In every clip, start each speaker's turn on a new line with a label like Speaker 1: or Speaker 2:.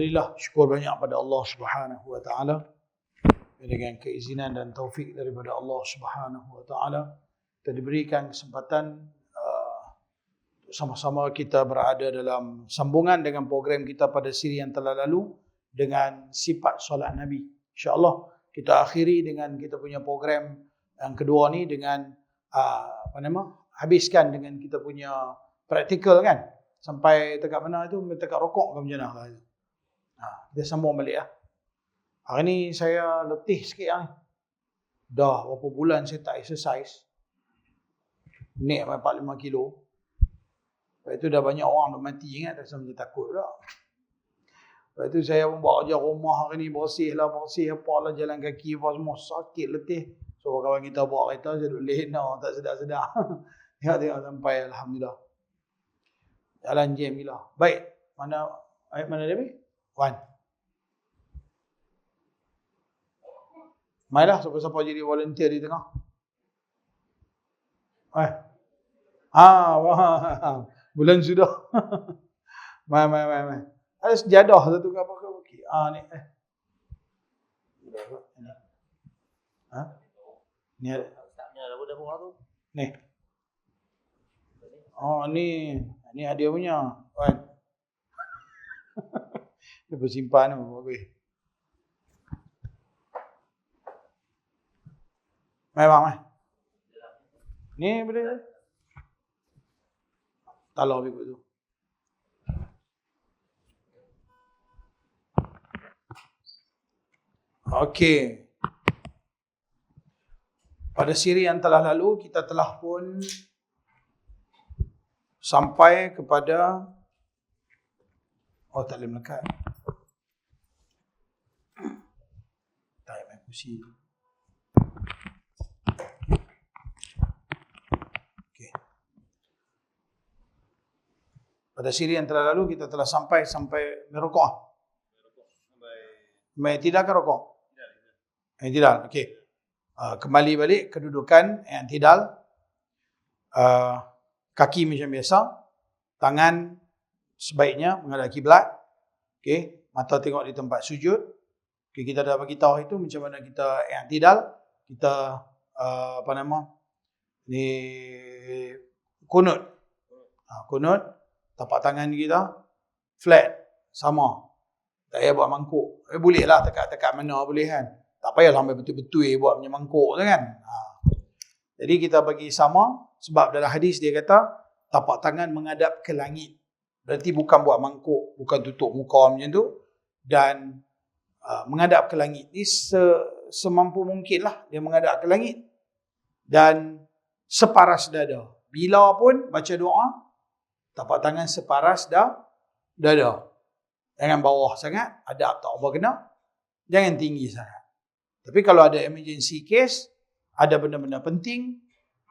Speaker 1: Alhamdulillah, syukur banyak pada Allah Subhanahu wa taala. Dengan keizinan dan taufik daripada Allah Subhanahu wa taala, kita diberikan kesempatan sama-sama kita berada dalam sambungan dengan program kita pada siri yang telah lalu dengan sifat solat Nabi. InsyaAllah kita akhiri dengan kita punya program yang kedua ni dengan habiskan dengan kita punya praktikal kan. Sampai dekat mana tu, dekat rokok ke macam mana. Kita sambung balik lah. Hari ni saya letih sikit lah ni. Dah berapa bulan saya tak exercise. Naik 45 kilo. Lepas tu dah banyak orang dah mati ingat. Tak macam takut pula. Lepas tu saya pun buat kerja rumah hari ni. Bersih apalah, jalan kaki apa semua. Sakit letih. So kawan kita bawa kereta, saya duduk lena. Tak sedar-sedar. Tengok sampai Alhamdulillah. Jalan jam gila. Baik. Ayat mana dia ni? Wan. Mailah siapa-siapa jadi volunteer di tengah. Bulan sudah. Mai. Ada sejadah satu ke apa ke? Okey. Ni. Ni ada. Ni. Ni hadiah punya. Wan. Dia bersimpan tu. Bagus. Mai bang. Ni boleh. Talau ikut tu. Okey. Pada siri yang telah lalu kita telah pun sampai kepada tak boleh melekat. Tak main kursi. Pada siri yang telah lalu kita telah sampai merokok. Sampai tidak ke rokok? Tidak. Okey. Kembali balik kedudukan yang tidak. Kaki macam biasa. Tangan sebaiknya menghadap kiblat. Okey. Mata tengok di tempat sujud. Okey, kita dah bagi tahu itu macam mana kita yang tidak. Kita ni kunut. Kunut. Tapak tangan kita flat sama. Tak payah buat mangkuk. Boleh lah tekat mana boleh kan. Tak payah sampai betul-betul buat macam mangkuk tu kan. Jadi kita bagi sama sebab dalam hadis dia kata tapak tangan menghadap ke langit. Berarti bukan buat mangkuk, bukan tutup muka macam tu, dan menghadap ke langit ni semampu mungkin lah dia menghadap ke langit dan separas dada. Bila pun baca doa, tapak tangan separas dada. Jangan bawah sangat, adab tak apa kena. Jangan tinggi sangat. Tapi kalau ada emergency case, ada benda-benda penting,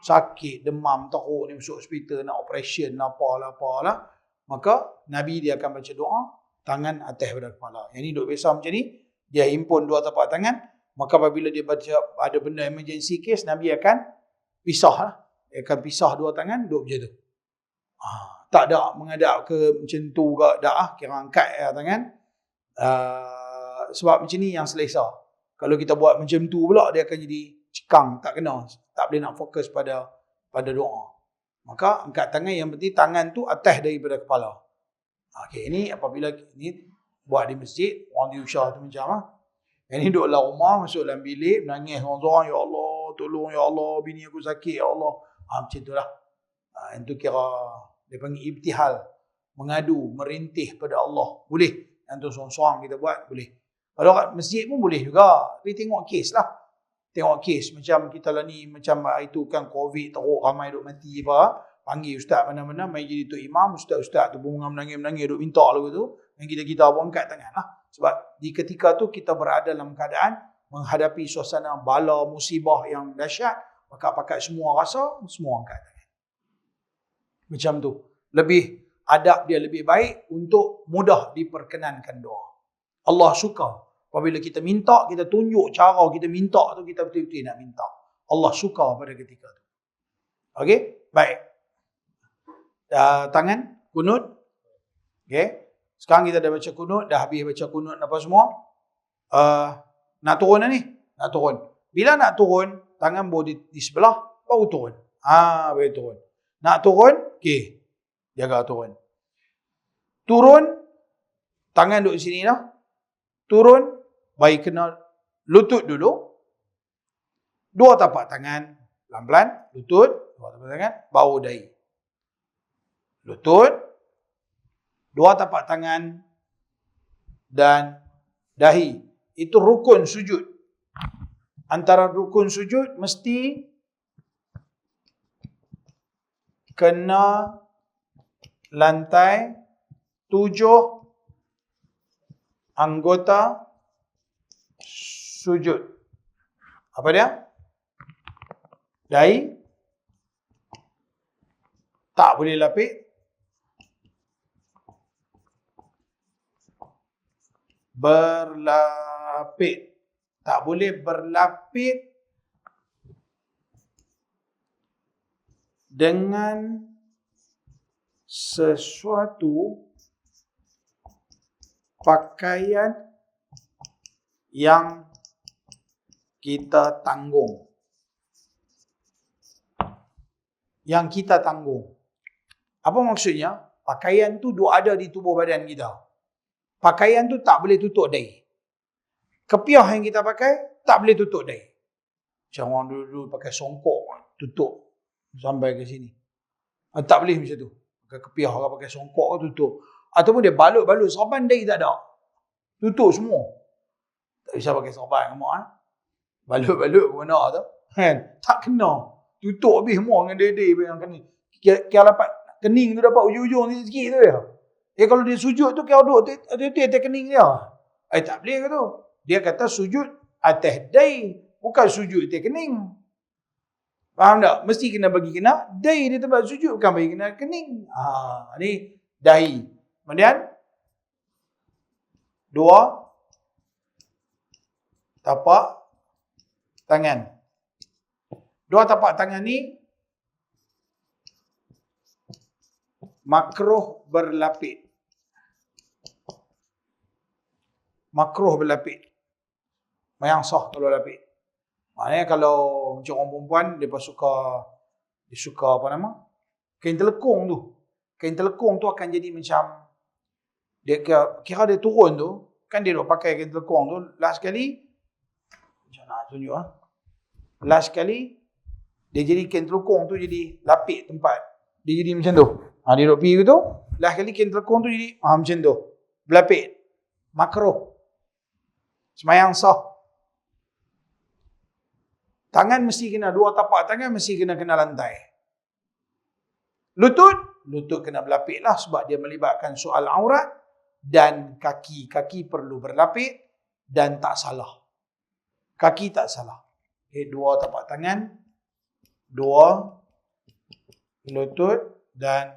Speaker 1: sakit, demam, teruk ni masuk hospital, nak operation, apalah, maka Nabi dia akan baca doa, tangan atas pada kepala. Yang ni duduk biasa macam ni, dia himpun dua tapak tangan, maka apabila dia baca ada benda emergency case, Nabi akan pisah lah. Dia akan pisah dua tangan, duduk macam tu. Tak ada menghadap ke macam tu ke, kira angkat tangan. Sebab macam ni yang selesa. Kalau kita buat macam tu pula, dia akan jadi cekang, tak kena. Tak boleh nak fokus pada doa. Maka angkat tangan, yang penting tangan tu atas daripada kepala. Okey, ini apabila ni buat di masjid, orang diusah tu macam Yang ni duduk dalam rumah, masuk dalam bilik, menangis orang-orang, ya Allah, tolong ya Allah, bini aku sakit ya Allah. Macam tu lah. Yang tu kira dia panggil ibtihal, mengadu, merintih pada Allah. Boleh. Yang tu sorang-sorang kita buat, boleh. Kalau kat masjid pun boleh juga. Tapi tengok kes lah. Tengok kes. Macam kita lah ni, macam itu kan COVID, teruk, ramai duk mati apa. Panggil ustaz mana-mana, mai jadi tu imam. Ustaz tu bunga menangis-menangis, duk minta lagu tu. Dan kita pun angkat tangan lah. Sebab di ketika tu kita berada dalam keadaan menghadapi suasana bala, musibah yang dahsyat. Pakat-pakat semua rasa, semua angkat tangan. Macam tu. Lebih, adab dia lebih baik untuk mudah diperkenankan doa. Allah suka apabila kita minta, kita tunjuk cara kita minta tu, kita betul-betul nak minta. Allah suka pada ketika tu. Okey? Baik. Tangan, kunut. Okey? Sekarang kita dah baca kunut, dah habis baca kunut apa semua. Nak turun dah ni. Nak turun. Bila nak turun, tangan baru di sebelah, baru turun. Baru turun. Nak turun, okey. Jaga turun. Turun, tangan duduk sini lah. Turun, baik kena lutut dulu. 2 tapak tangan, pelan-pelan. Lutut, 2 tapak tangan, baru dahi. Lutut, 2 tapak tangan, dan dahi. Itu rukun sujud. Antara rukun sujud mesti kena lantai 7 anggota sujud. Apa dia? Dahi tak boleh lapik. Berlapik. Tak boleh berlapik dengan sesuatu pakaian yang kita tanggung. Yang kita tanggung. Apa maksudnya? Pakaian tu ada di tubuh badan kita. Pakaian tu tak boleh tutup dahi. Kepiah yang kita pakai tak boleh tutup dahi. Macam orang dulu pakai songkok tutup sampai ke sini. Tak boleh macam tu. Pakai kepiah orang pakai songkok tutup. Ataupun dia balut-balut sorban dahi tak ada. Tutup semua. Tak bisa pakai sorban mak. Balut-balut ke mana tu? Kan? Tak kena. Tutup habis semua dengan dede yang kening. Kira dapat kening tu dapat ujung-ujung sikit tu ya. Kalau dia sujud tu kira duduk atas kening dia. Tak boleh ke tu? Dia kata sujud atas dahi, bukan sujud atas kening. Faham tak? Mesti kena bagi kena dahi di tempat sujud, bukan bagi kena kening. Ni dahi. Kemudian 2 tapak tangan. 2 tapak tangan ni makruh berlapik. Makruh berlapik. Yang sah kalau lapik. Maknanya kalau macam orang perempuan, dia suka apa nama? Kain telekung tu. Kain telekung tu akan jadi macam, dia kira dia turun tu, kan dia duk pakai kain telekung tu, last sekali, macam nak tunjuk last sekali, dia jadi kain telekung tu jadi lapik tempat. Dia jadi macam tu. Dia duk pergi tu, last sekali kain telekung tu jadi macam tu. Berlapik. Makruh. Semayang sah. Tangan mesti kena, 2 tapak tangan mesti kena lantai. Lutut kena berlapik lah sebab dia melibatkan soal aurat. Dan kaki perlu berlapik dan tak salah. Kaki tak salah. 2 tapak tangan, 2 lutut dan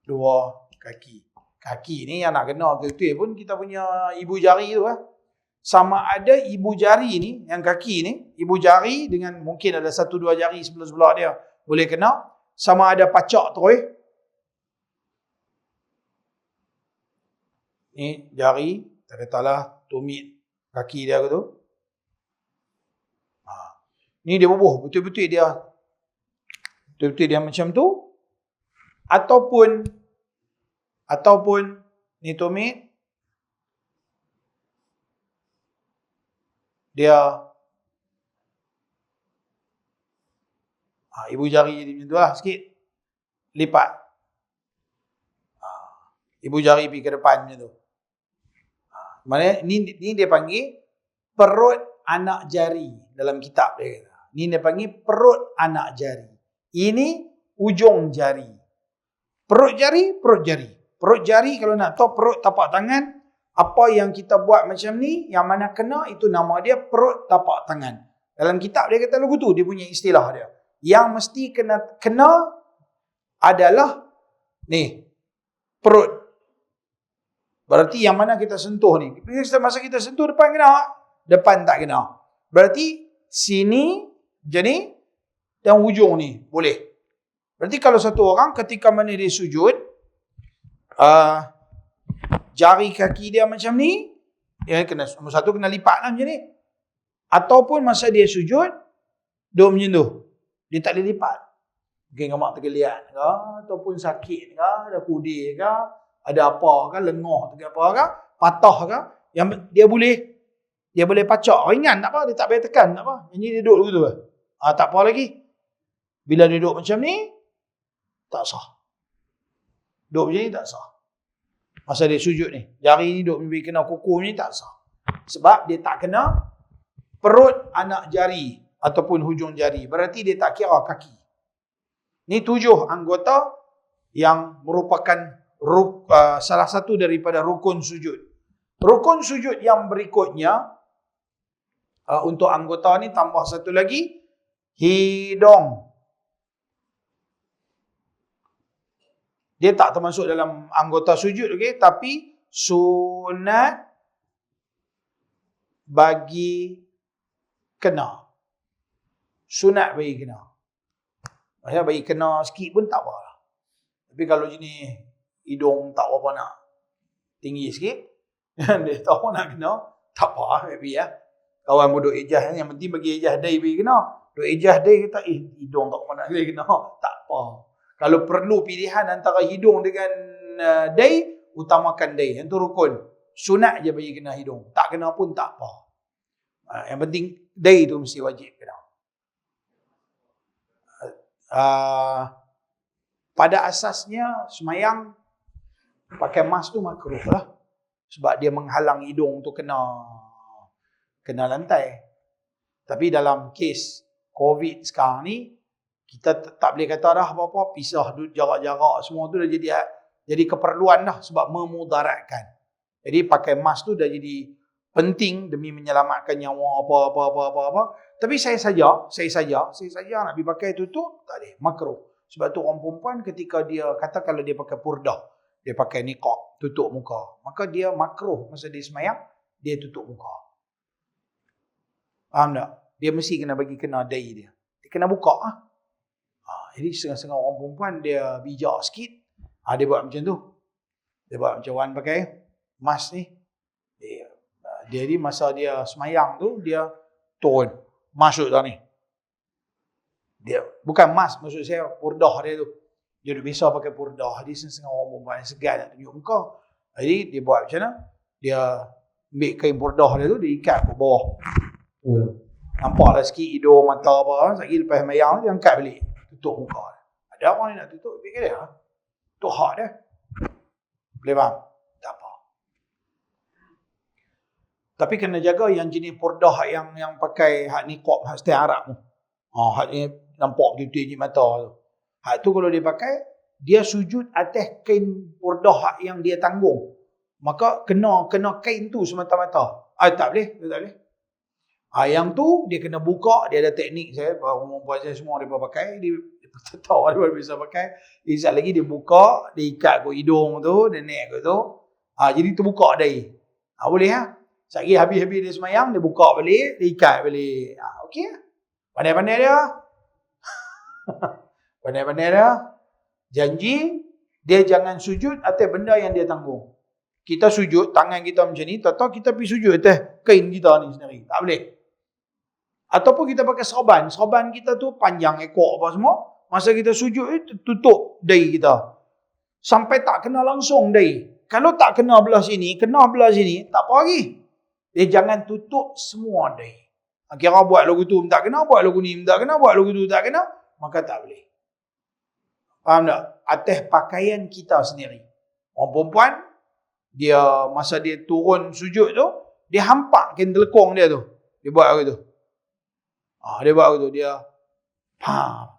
Speaker 1: 2 kaki. Kaki ni yang nak kena betul-betul pun kita punya ibu jari tu Sama ada ibu jari ni, yang kaki ni, ibu jari dengan mungkin ada 1-2 jari sebelah-sebelah dia boleh kena. Sama ada pacak terus. Ni jari, katalah tumit kaki dia tu. Ni dia bubuh, betul-betul dia macam tu. Ataupun ni tumit, dia ibu jari jadi macam tu lah sikit. Lipat. Ibu jari pergi ke depan macam tu. Maknanya ni dia panggil perut anak jari dalam kitab dia kata. Ni dia panggil perut anak jari. Ini ujung jari. Perut jari. Perut jari kalau nak tahu perut tapak tangan, apa yang kita buat macam ni, yang mana kena, itu nama dia perut tapak tangan. Dalam kitab dia kata lagu tu, dia punya istilah dia. Yang mesti kena adalah ni, perut. Berarti yang mana kita sentuh ni. Masa kita sentuh depan kena, depan tak kena. Berarti sini, macam ni, dan hujung ni, boleh. Berarti kalau satu orang ketika mana dia sujud, jari kaki dia macam ni, dia kena, nombor satu kena lipat lah macam ni. Ataupun masa dia sujud, duduk macam tu. Dia tak boleh lipat. Mungkin ngamak tergeliat ke, ataupun sakit ke, ada pudih ke, ada apa ke, lengah ke apa ke, patah ke, yang dia boleh pacak ringan, tak apa, dia tak payah tekan, tak apa. Yang ni dia duduk gitu. Tak apa lagi. Bila dia duduk macam ni, tak sah. Duduk macam ni tak sah. Masa dia sujud ni, jari ni duduk kena kuku ni tak sah. Sebab dia tak kena perut anak jari ataupun hujung jari. Berarti dia tak kira kaki. Ni 7 anggota yang merupakan salah satu daripada rukun sujud. Rukun sujud yang berikutnya, untuk anggota ni tambah satu lagi, hidung. Dia tak termasuk dalam anggota sujud, okey, tapi sunat bagi kena. Sunat bagi kena. Maksudnya bagi kena sikit pun tak apa lah. Tapi kalau jenis hidung tak apa nak tinggi sikit, dia tahu nak kena, tak apa lah, happy lah. Kawan pun duk ejah, yang penting bagi ejah day bagi kena. Duk ejah day kata, hidung tak apa nak kena, tak apa. Kalau perlu pilihan antara hidung dengan day, utamakan day. Yang tu rukun. Sunat je bagi kena hidung. Tak kena pun tak apa. Yang penting day tu mesti wajib kena. Pada asasnya semayang pakai mask tu makruh lah. Sebab dia menghalang hidung tu kena lantai. Tapi dalam kes COVID sekarang ni, kita tak boleh kata dah apa-apa, pisah jarak-jarak semua tu dah jadi keperluan dah sebab memudaratkan. Jadi pakai mask tu dah jadi penting demi menyelamatkan nyawa apa. Tapi saya saja nak pergi pakai tutup, tak boleh, makruh. Sebab tu orang perempuan ketika dia kata kalau dia pakai purdah, dia pakai niqab, tutup muka, maka dia makruh masa dia semayang, dia tutup muka. Faham tak? Dia mesti kena bagi kena dai dia. Dia kena buka . Jadi setengah-setengah orang perempuan dia bijak sikit. Dia buat macam tu. Dia buat macam Wan pakai mask ni. Dia ni masa dia semayang tu, dia turun. Masuk dah ni. Dia bukan mask, maksud saya purdah dia tu. Dia dah biasa pakai purdah. Jadi setengah orang perempuan yang segan nak tunjuk muka. Jadi dia buat macam mana? Dia ambil kain purdah dia tu, dia ikat ke bawah. Nampaklah sikit hidung, mata apa. Sekali lepas semayang dia angkat balik. Tutup muka. Ada orang yang nak tutup, fikir dia. Itu hak dia. Boleh faham? Tak apa. Tapi kena jaga yang jenis purdah yang pakai hak niqab, hak setai Arab tu. Hak ni nampak betul-betul je mata tu. Hak tu kalau dia pakai, dia sujud atas kain purdah hak yang dia tanggung. Maka kena kain tu semata-mata. Tak boleh, tak boleh. Yang tu dia kena buka, dia ada teknik saya, perempuan saya semua dia pakai, dia tahu dia bisa pakai. Sekejap lagi dia buka, dia ikat ke hidung tu, dia naik ke tu. Jadi terbuka dari. Boleh lah. Sekejap lagi habis dia semayang, dia buka balik, dia ikat balik. Okey lah. Pandai-pandai dia. Pandai-pandai dia. Janji, dia jangan sujud atas benda yang dia tanggung. Kita sujud, tangan kita macam ni, tak-tak kita pergi sujud atas kain kita ni sendiri. Tak boleh. Ataupun kita pakai serban. Serban kita tu panjang ekor apa semua. Masa kita sujud tutup dahi kita. Sampai tak kena langsung dahi. Kalau tak kena belah sini, kena belah sini, tak apa lagi. Dia jangan tutup semua dahi. Kira buat lagu tu tak kena, buat lagu ni tak kena, buat lagu tu tak kena, maka tak boleh. Faham tak? Atas pakaian kita sendiri. Orang perempuan, dia masa dia turun sujud tu, dia hampak kain telekong dia tu. Dia buat lagu tu. Dia buat tu, dia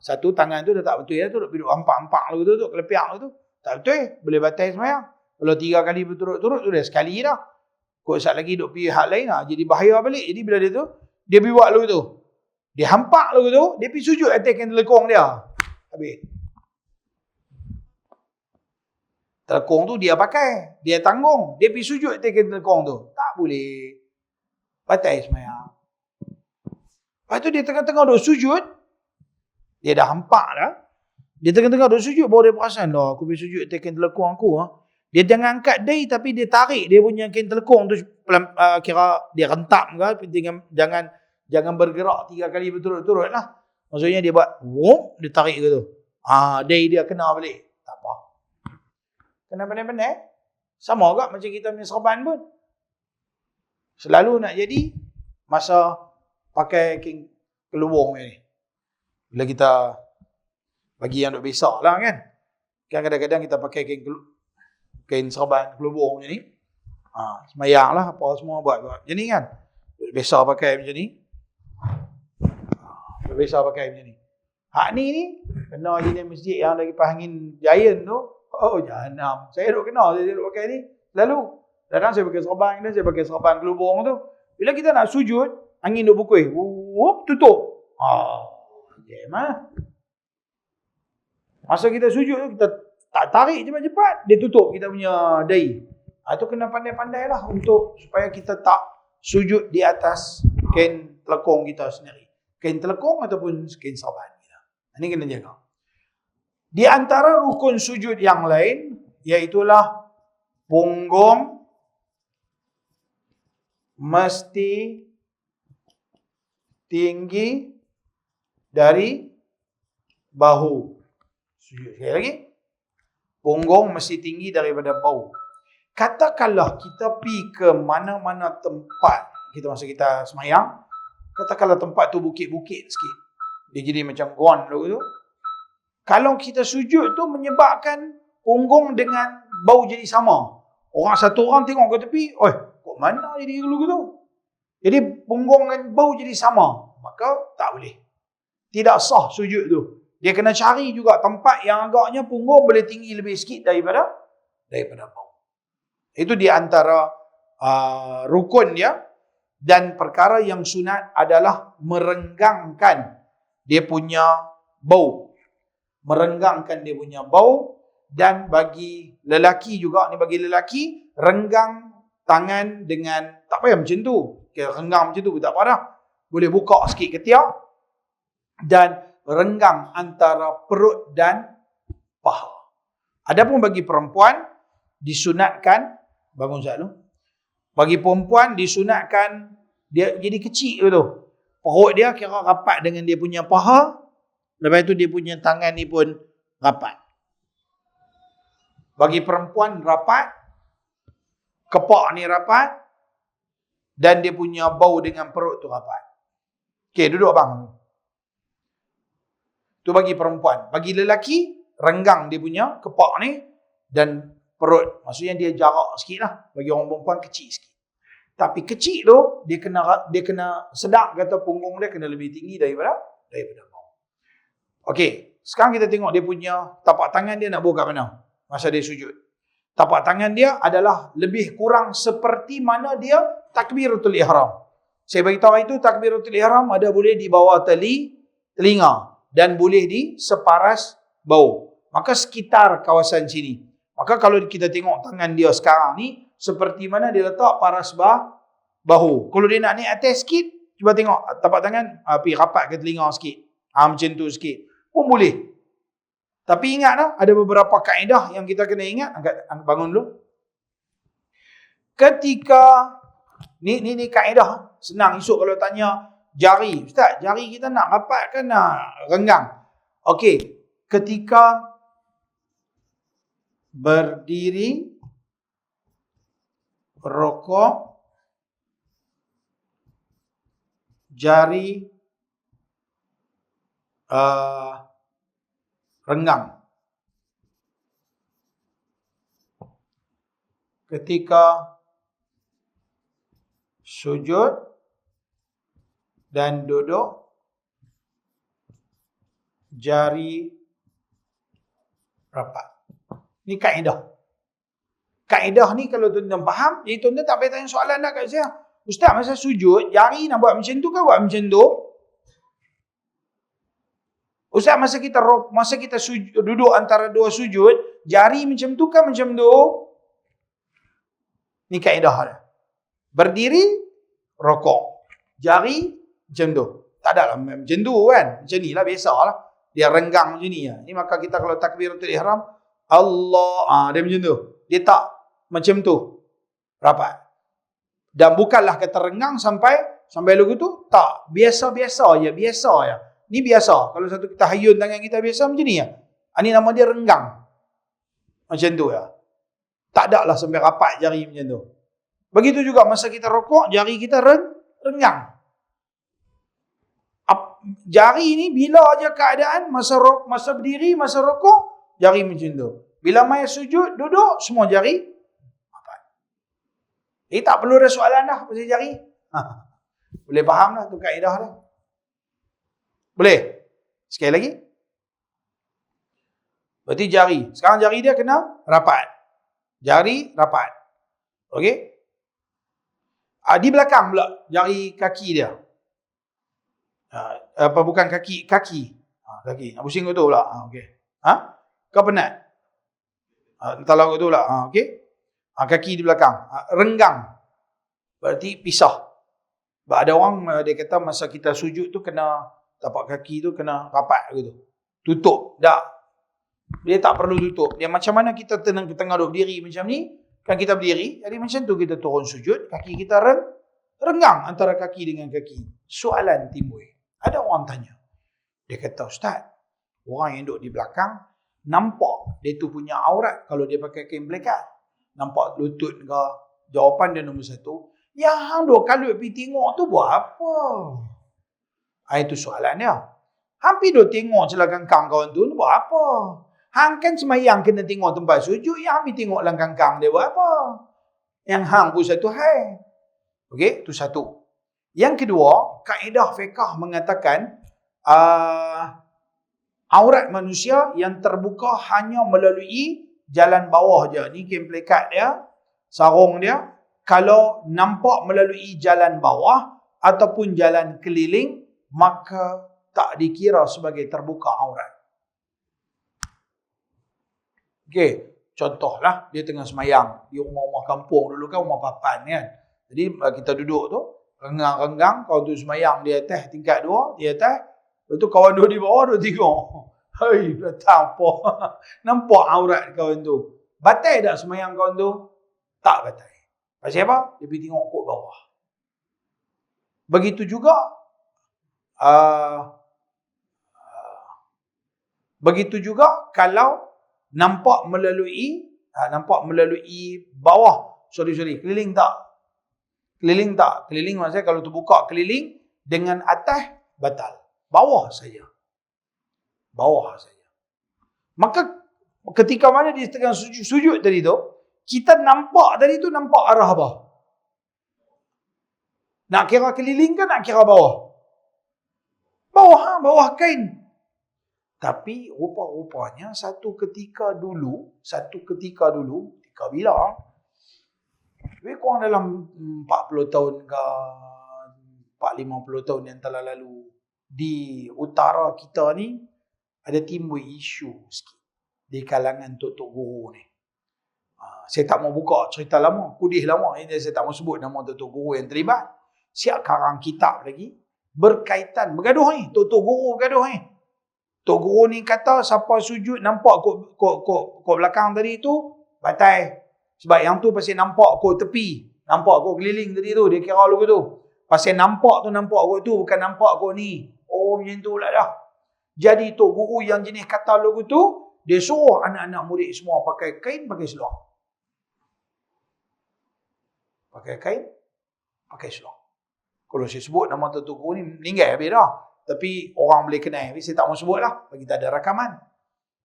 Speaker 1: satu tangan tu dah tak betul ya tu, duduk hampak-hampak lagu tu, kelepiak lagu tu. Tak betul, boleh batal semayang. Kalau 3 kali berturut-turut tu dah sekali dah. Kok saat lagi duk pergi hak lain jadi bahaya balik. Jadi bila dia tu, dia pergi buat lagu tu. Dia hampak lagu tu, dia pergi sujud atas kain telekong dia. Habis. Telekong tu dia pakai, dia tanggung, dia pergi sujud atas kain telekong tu. Tak boleh. Batal semayang. Lepas tu dia tengah-tengah duduk sujud, dia dah hampak dah. Dia tengah-tengah duduk sujud, baru dia perasan dah, aku pergi sujud atas kain telekong aku. Dia jangan angkat dai tapi dia tarik dia punya kain telekung tu kira dia rentam ke, jangan bergerak 3 kali berturut-turut lah. Maksudnya dia buat wop, dia tarik ke tu. Dai dia kena balik. Tak apa. Kena pandai-pandai. Sama juga macam kita punya serban pun. Selalu nak jadi masa pakai kain keluung ni. Bila kita bagi yang duk besar lah kan. Kan kadang-kadang kita pakai kain serban kelubung macam ni. Semayang lah apa semua buat macam ni kan. Besar pakai macam ni. Besar pakai macam ni. Hak ni kena jenis masjid yang lagi angin Giant tu. Oh jahanam. Saya duk kena saya duk pakai ni. Lalu kadang saya pakai serban dan saya pakai serban kelubung tu. Bila kita nak sujud, angin duk pukul. Wup, tutup. Jemah. Masa kita sujud tu kita tak tarik cepat-cepat, dia tutup kita punya dai. Itu kena pandai-pandai lah untuk supaya kita tak sujud di atas kain telekung kita sendiri. Kain telekung ataupun kain serban kita. Ini kena jaga. Di antara rukun sujud yang lain, iaitulah punggung mesti tinggi dari bahu. Sujud sekali lagi. Punggung mesti tinggi daripada bahu. Katakanlah kita pergi ke mana-mana tempat, masa kita semayang, katakanlah tempat tu bukit-bukit sikit. Dia jadi macam gon tu. Kalau kita sujud tu menyebabkan punggung dengan bahu jadi sama. Satu orang tengok ke tepi, kok mana jadi dulu tu? Jadi punggung dan bahu jadi sama. Maka tak boleh. Tidak sah sujud tu. Dia kena cari juga tempat yang agaknya punggung boleh tinggi lebih sikit daripada bahu. Itu di antara rukun dia. Dan perkara yang sunat adalah merenggangkan dia punya bau. Merenggangkan dia punya bau. Dan bagi lelaki juga, ni bagi lelaki, renggang tangan dengan, tak payah macam tu. Kira renggang macam tu, tak apa dah. Boleh buka sikit ketiak. Dan renggang antara perut dan paha. Adapun bagi perempuan disunatkan, bangun sekejap dulu. Bagi perempuan disunatkan dia jadi kecil tu. Perut dia kira rapat dengan dia punya paha. Lepas tu dia punya tangan ni pun rapat. Bagi perempuan rapat, kepak ni rapat dan dia punya bau dengan perut tu rapat. Okey, duduk abang. Itu bagi perempuan. Bagi lelaki, renggang dia punya kepak ni dan perut. Maksudnya dia jarak sikit lah. Bagi orang perempuan kecil sikit. Tapi kecil tu, dia kena sedap kata punggung dia kena lebih tinggi daripada bawah. Okey, sekarang kita tengok dia punya tapak tangan dia nak bawa kat mana masa dia sujud. Tapak tangan dia adalah lebih kurang seperti mana dia takbiratul ihram. Saya beritahu itu takbiratul ihram ada boleh di bawah telinga. Dan boleh di separas bau. Maka sekitar kawasan sini. Maka kalau kita tengok tangan dia sekarang ni, seperti mana dia letak paras bahu. Kalau dia nak naik atas sikit, cuba tengok tapak tangan, pergi rapat ke telinga sikit. Macam tu sikit. Pun boleh. Tapi ingatlah, ada beberapa kaedah yang kita kena ingat. Bangun dulu. Ketika, ni kaedah. Senang esok kalau tanya, jari. Ustaz, jari kita nak rapat ke nak renggang? Okey. Ketika berdiri, rokok, jari renggang. Ketika sujud dan duduk, jari rapat. Ini kaedah. Kaedah ni kalau tuan-tuan faham, jadi tuan-tuan tak payah tanya soalan dah kat saya. Ustaz, masa sujud, jari nak buat macam tu ke buat macam tu? Ustaz, masa kita duduk antara dua sujud, jari macam tu ke macam tu? Ini kaedah dia. Berdiri, rokok. Jari, macam tu. Tak ada lah macam tu kan. Macam ni lah, biasa lah. Dia renggang macam ni lah. Ini maka kita kalau takbiratul ihram, Allah, dia macam tu. dia tak macam tu. Rapat. Dan bukanlah kata renggang sampai lagu tu. Tak. Biasa-biasa je. Biasa je. Ni biasa. Kalau satu kita hayun tangan kita biasa macam ni ya. Ini nama dia renggang. Macam tu ya. Tak ada lah sampai rapat jari macam tu. Begitu juga masa kita rokok, jari kita renggang. Jari ni bila aja keadaan masa berdiri, masa rokok, jari macam tu. Bila mai sujud, duduk, semua jari rapat. Tak perlu ada soalan dah pasal jari. Boleh faham dah tu kaedah dah. Boleh? Sekali lagi. Berarti jari. Sekarang jari dia kena rapat. Jari rapat. Okey? Di belakang pula jari kaki dia. Bukan kaki. Kaki. Pusing kau tu pula. Okey. Kau penat? Entahlah kau tu pula. Okey? Kaki di belakang. Renggang. Berarti pisah. Ada orang dia kata masa kita sujud tu kena tapak kaki tu kena rapat gitu. Tutup. Tak. Dia tak perlu tutup. Dia macam mana kita tengah duduk berdiri macam ni. Kan kita berdiri. Jadi macam tu kita turun sujud. Kaki kita renggang antara kaki dengan kaki. Soalan timbul. Ada orang tanya. Dia kata, Ustaz, orang yang duduk di belakang, nampak dia tu punya aurat kalau dia pakai kain pelekat. Nampak lutut ke? Jawapan dia nombor satu. Yang hang duk kalut pergi tengok tu buat apa? Itu soalan dia. Hang pergi duk tengok celakang kawan tu buat apa? Hang kan semayang kena tengok tempat sujud, yang hang pergi tengok langkang dia buat apa? Yang hang pun satu hai. Okey, tu satu. Yang kedua, kaedah fiqh mengatakan aurat manusia yang terbuka hanya melalui jalan bawah je. Ni kain pelekat dia, sarung dia. Kalau nampak melalui jalan bawah ataupun jalan keliling, maka tak dikira sebagai terbuka aurat. Okey, contohlah dia tengah semayang di rumah-rumah kampung dulu kan, rumah papan kan. Jadi kita duduk tu, renggang-renggang, kawan tu semayang di atas tingkat 2, di atas. Lepas tu kawan duduk di bawah, duduk tengok. Hei, datang apa? Nampak aurat kawan tu. Batal tak semayang kawan tu? Tak batal. Pasal apa? Dia pergi tengok kot bawah. Begitu juga kalau nampak melalui bawah. Sorry, keliling tak? Keliling maksudnya kalau terbuka keliling dengan atas batal. Bawah saja. Maka ketika mana dia tengah sujud tadi tu, kita nampak arah apa? Nak kira keliling ke nak kira bawah? Bawah kain. Tapi rupa-rupanya satu ketika dulu, ketika bila? Lebih kurang dalam 40 tahun ke 40-50 tahun yang telah lalu, di utara kita ni ada timbul isu sikit di kalangan tok-tok guru ni. Saya tak mau buka cerita lama, kudih lama. Ini saya tak mau sebut nama tok-tok guru yang terlibat. Siap karang kitab lagi berkaitan, bergaduh ni, tok-tok guru bergaduh ni. Tok guru ni kata siapa sujud nampak kod belakang tadi tu batal. Sebab yang tu pasal nampak kod tepi, nampak kod keliling tadi tu, dia kira lagu tu. Pasal nampak kod tu, bukan nampak kod ni. Oh, macam tu lah dah. Jadi tok guru yang jenis kata lagu tu, dia suruh anak-anak murid semua pakai kain, pakai seluar. Pakai kain, pakai seluar. Kalau saya sebut nama tok guru ni, meninggal habis dah. Tapi orang boleh kenal. Saya tak mau sebut lah. Bagi kita ada rakaman.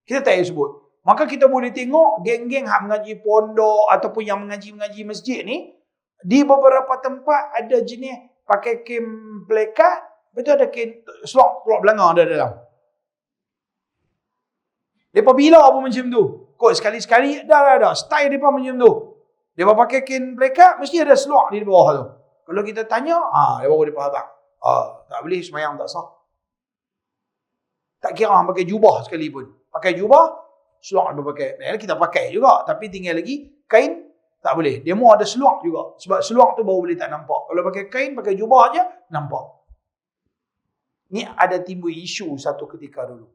Speaker 1: Kita tak payah sebut. Maka kita boleh tengok geng-geng yang mengaji pondok ataupun yang mengaji masjid ni, di beberapa tempat ada jenis pakai kain pelekat, betul ada kain selok belanga ada dalam. Depa bila pun macam tu. Kok sekali-sekali dah. Style depa macam tu. Depa pakai kain pelekat, mesti ada selok di bawah tu. Kalau kita tanya, dia baru depa abang. Tak boleh semayang tak sah. Tak kira pakai jubah sekalipun. Pakai jubah, seluar dia pakai. Kita pakai juga. Tapi tinggal lagi, kain tak boleh. Dia mau ada seluar juga. Sebab seluar tu baru boleh tak nampak. Kalau pakai kain, pakai jubah aja nampak. Ni ada timbul isu satu ketika dulu.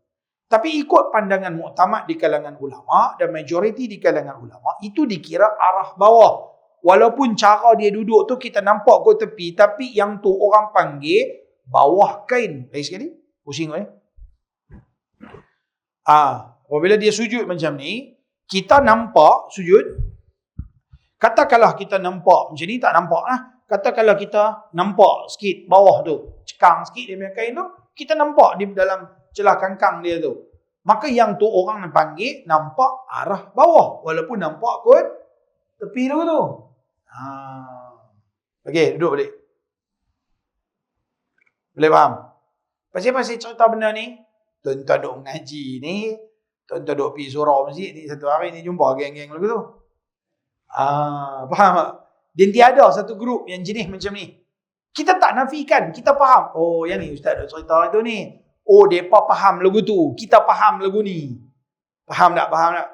Speaker 1: Tapi ikut pandangan muktamad di kalangan ulama dan majoriti di kalangan ulama, itu dikira arah bawah. Walaupun cara dia duduk tu kita nampak ke tepi, tapi yang tu orang panggil bawah kain. Lagi sekali, pusing kan? Apabila dia sujud macam ni, kita nampak sujud. Katakanlah kita nampak macam ni, tak nampak lah. Katakanlah kita nampak sikit bawah tu, cekang sikit dia punya kain tu, kita nampak di dalam celah kangkang dia tu. Maka yang tu orang panggil nampak arah bawah. Walaupun nampak kot tepi tu. Okey, duduk balik. Boleh faham? Pasal cerita benda ni, tuan-tuan duk mengaji ni, tuan-tuan duk pergi surau masjid ni, satu hari ni jumpa geng-geng lagu tu. Faham tak? Dan tiada satu grup yang jenis macam ni. Kita tak nafikan, kita faham. Oh, yang ni ustaz duk cerita tu ni. Oh, mereka faham lagu tu. Kita faham lagu ni. Faham tak? Faham tak?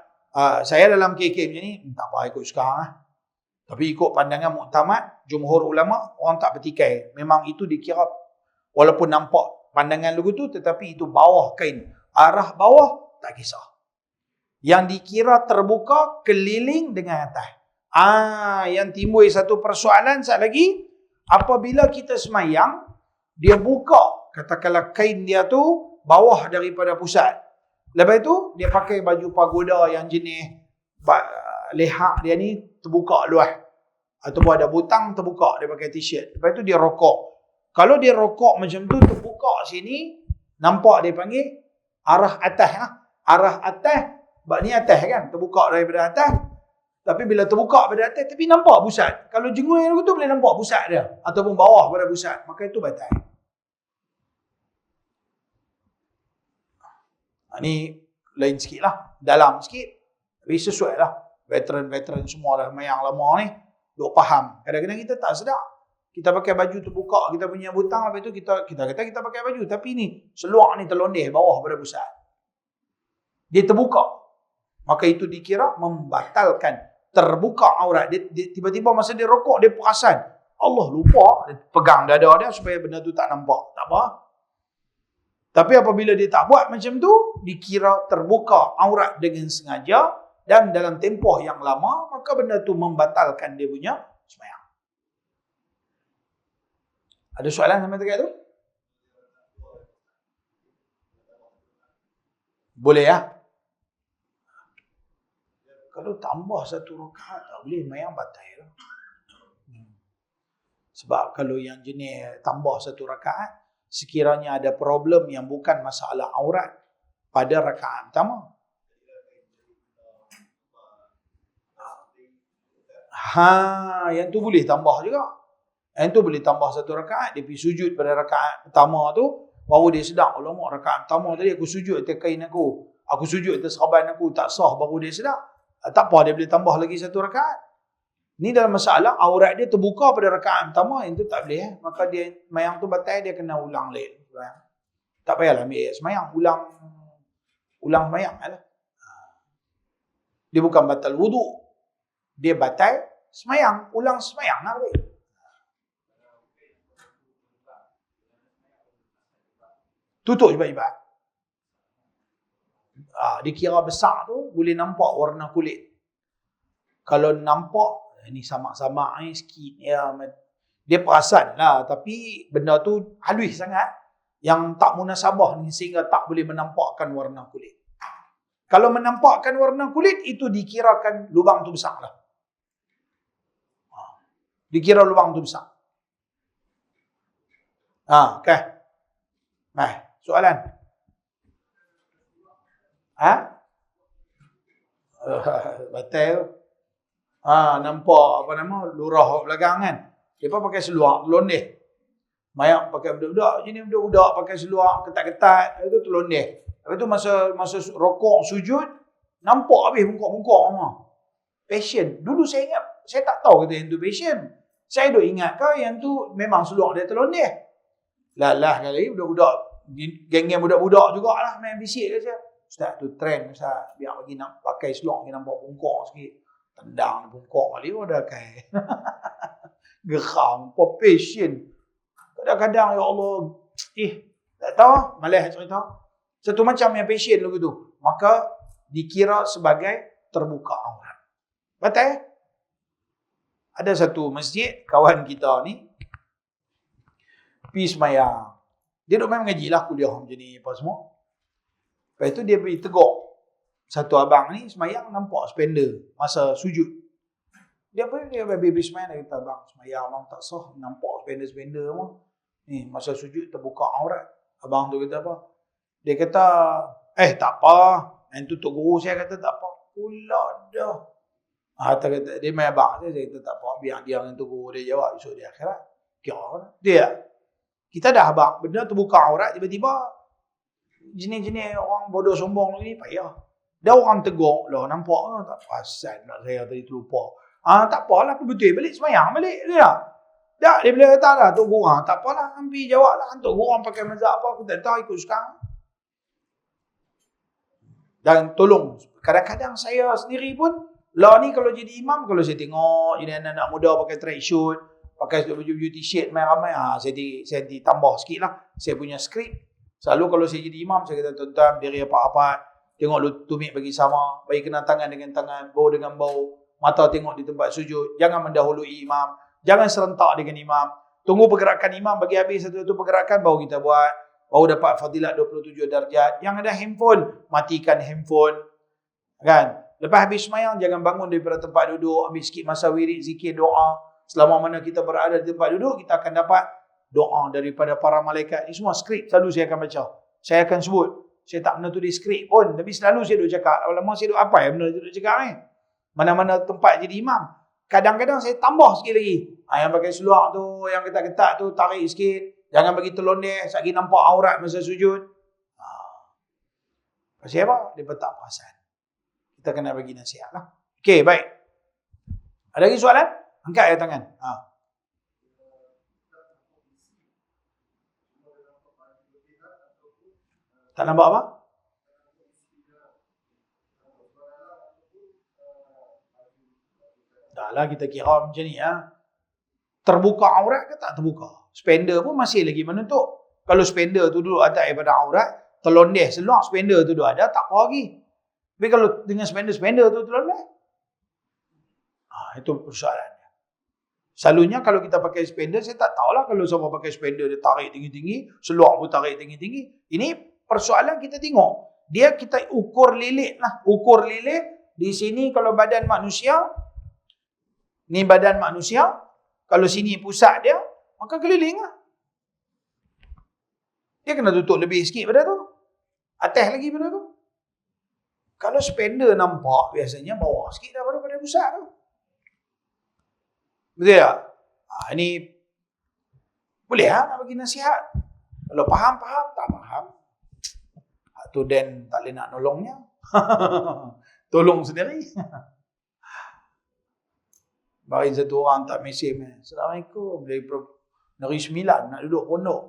Speaker 1: Saya dalam KK macam ni, tak apa ikut sekarang lah. Tapi ikut pandangan muktamad, jumhur ulama, orang tak bertikai. Memang itu dikira, walaupun nampak pandangan lagu tu, tetapi itu bawah kain. Arah bawah, tak kisah. Yang dikira terbuka, keliling dengan atas. Yang timbul satu persoalan saat lagi, apabila kita semayang, dia buka, katakanlah kain dia tu bawah daripada pusat. Lepas tu dia pakai baju pagoda yang jenis lehak dia ni terbuka luas. Ataupun ada butang terbuka, dia pakai t-shirt. Lepas tu dia rokok. Kalau dia rokok macam tu terbuka sini, nampak dia panggil arah atas lah. Arah atas, sebab ni atas kan, terbuka daripada atas. Tapi bila terbuka pada atas, tapi nampak pusat. Kalau jengui tu boleh nampak pusat dia. Ataupun bawah pada pusat. Maka itu batal. Ni lain sikit lah. Dalam sikit. Tapi sesuai lah. Veteran-veteran semua dah mayang lama ni. Duk faham. Kadang-kadang kita tak sedar. Kita pakai baju terbuka. Kita punya butang. Lepas tu kita kata kita pakai baju. Tapi ni, seluar ni terlondeh bawah pada pusat. Dia terbuka. Maka itu dikira membatalkan. Terbuka aurat. Dia tiba-tiba masa dia rokok, dia perasan. Allah lupa. Dia pegang dada dia supaya benda tu tak nampak. Tak apa. Tapi apabila dia tak buat macam tu, dikira terbuka aurat dengan sengaja dan dalam tempoh yang lama, maka benda tu membatalkan dia punya sembahyang. Ada soalan sampai dekat tu? Boleh ya? Kalau tambah satu rakaat tak boleh, sembahyang batal. Sebab kalau yang jenis tambah satu rakaat, sekiranya ada problem yang bukan masalah aurat pada rakaat pertama. Yang tu boleh tambah juga. Yang tu boleh tambah satu rakaat, dia pergi sujud pada rakaat pertama tu, baru dia sedar, alamak rakaat pertama tadi aku sujud atas kain aku sujud atas serban aku, tak sah, baru dia sedar. Tak apa, dia boleh tambah lagi satu rakaat. Ni dalam masalah aurat dia terbuka pada rakaat pertama, yang tu tak boleh. Maka dia semayang tu batal, dia kena ulang lain. Tak payahlah ambil semayang, ulang semayang lah. Dia bukan batal wuduk, dia batal semayang, ulang semayang lah. Tutup jebat-jebat. Dikira besar tu boleh nampak warna kulit. Kalau nampak ni sama-sama sikit ya, dia perasan lah, tapi benda tu halus sangat yang tak munasabah ni sehingga tak boleh menampakkan warna kulit. Kalau menampakkan warna kulit, itu dikirakan lubang tu besar lah. Dikira lubang tu besar. Okay. Soalan? Batal. Nampak lurah belakang kan. Mereka pakai seluar telondeh. Mayak pakai budak-budak. Jadi budak-budak pakai seluar ketat-ketat. Itu telondeh. Lepas tu masa rokok sujud, nampak habis bungkuk-bungkuk semua. Passion. Dulu saya ingat, saya tak tahu kata yang tu passion. Saya duk ingat yang tu memang seluar dia telondeh. Lah kali budak-budak, geng-geng budak-budak jugalah main bisik ke saya. Ustaz tu trend Ustaz, biar bagi nak pakai seluar ni nampak bungkuk sikit. Tendang bungkuk kali pun dah kai. Geram, passion. Kadang-kadang ya Allah, tak tahu, malah cerita. Satu macam yang passion lu gitu. Maka dikira sebagai terbuka aurat. Betul? Ada satu masjid, kawan kita ni, pergi semayang. Dia duk main mengaji lah, kuliah macam ni, apa semua. Lepas tu dia pergi tegur. Satu abang ni semayang nampak spender masa sujud. Dia habis semayang, dia kata, abang semayang abang tak sah, nampak spender semua. Ni masa sujud terbuka aurat. Abang tu kata apa? Dia kata, tak apa. Yang tu Tok Guru saya kata tak apa. Pula dah. Kata, dia main abang saya kata tak apa. Biar dia dengan Tok Guru dia jawab esok dia akhirat. Kira dia. Kita dah abang. Benda terbuka aurat, tiba-tiba jenis-jenis orang bodoh sombong ni payah. Dah orang tegur lah. Nampak tak perasan lah saya tadi terlupa. Tak apalah. Betul balik semayang balik. Dia. Tak, dia boleh kata lah, Tok Guru, tak apalah, ambil jawab lah. Tok Guru pakai mazhab apa, aku tak tahu, ikut sekarang. Dan tolong, kadang-kadang saya sendiri pun, lah ni kalau jadi imam, kalau saya tengok jadi anak-anak muda pakai tracksuit, pakai baju-baju t-shirt main ramai, saya ditambah sikit lah. Saya punya skrip. Selalu kalau saya jadi imam, saya kata, tuan-tuan, diri apa-apa, tengok lu tumit bagi sama, bagi kena tangan dengan tangan, bau dengan bau, mata tengok di tempat sujud, jangan mendahului imam, jangan serentak dengan imam. Tunggu pergerakan imam bagi habis satu-satu pergerakan baru kita buat. Baru dapat fadilat 27 darjat. Yang ada handphone, matikan handphone. Kan? Lepas habis semayang, jangan bangun daripada tempat duduk. Ambil sikit masa wirid, zikir, doa. Selama mana kita berada di tempat duduk, kita akan dapat doa daripada para malaikat. Ini semua skrip selalu saya akan baca. Saya akan sebut. Saya tak pernah tulis skrip pun. Tapi selalu saya duduk cakap. Lama saya duduk apa benda saya duduk cakap ni? Mana-mana tempat jadi imam. Kadang-kadang saya tambah sikit lagi. Yang pakai seluar tu, yang ketat-ketat tu, tarik sikit. Jangan bagi terlondeh, lagi nampak aurat masa sujud. Pasal apa? Dia tak perasan. Kita kena bagi nasihat lah. Okey, baik. Ada lagi soalan? Angkat ya tangan. Tak nampak apa? Dah lah kita kira macam ni ya. Terbuka aurat ke tak terbuka? Spender pun masih lagi menentuk. Kalau spender tu duduk atas daripada aurat, terlondeh seluar spender tu duduk ada, tak apa lagi. Tapi kalau dengan spender tu terlondeh, itu persoalannya. Selalunya kalau kita pakai spender, saya tak tahulah kalau siapa pakai spender dia tarik tinggi-tinggi, seluar pun tarik tinggi-tinggi. Ini persoalan kita tengok. Dia kita ukur lilit lah. Ukur lilit. Di sini kalau badan manusia, ni badan manusia, kalau sini pusat dia, maka keliling lah. Dia kena tutup lebih sikit pada tu. Atas lagi pada tu. Kalau spender nampak, biasanya bawah sikit daripada pusat tu. Betul tak? Ini boleh nak bagi nasihat. Kalau faham, tak faham. Tu Dan tak boleh nak nolongnya. Tolong sendiri. Bagi satu orang tak mesej. Assalamualaikum. Negeri Sembilan nak duduk pondok.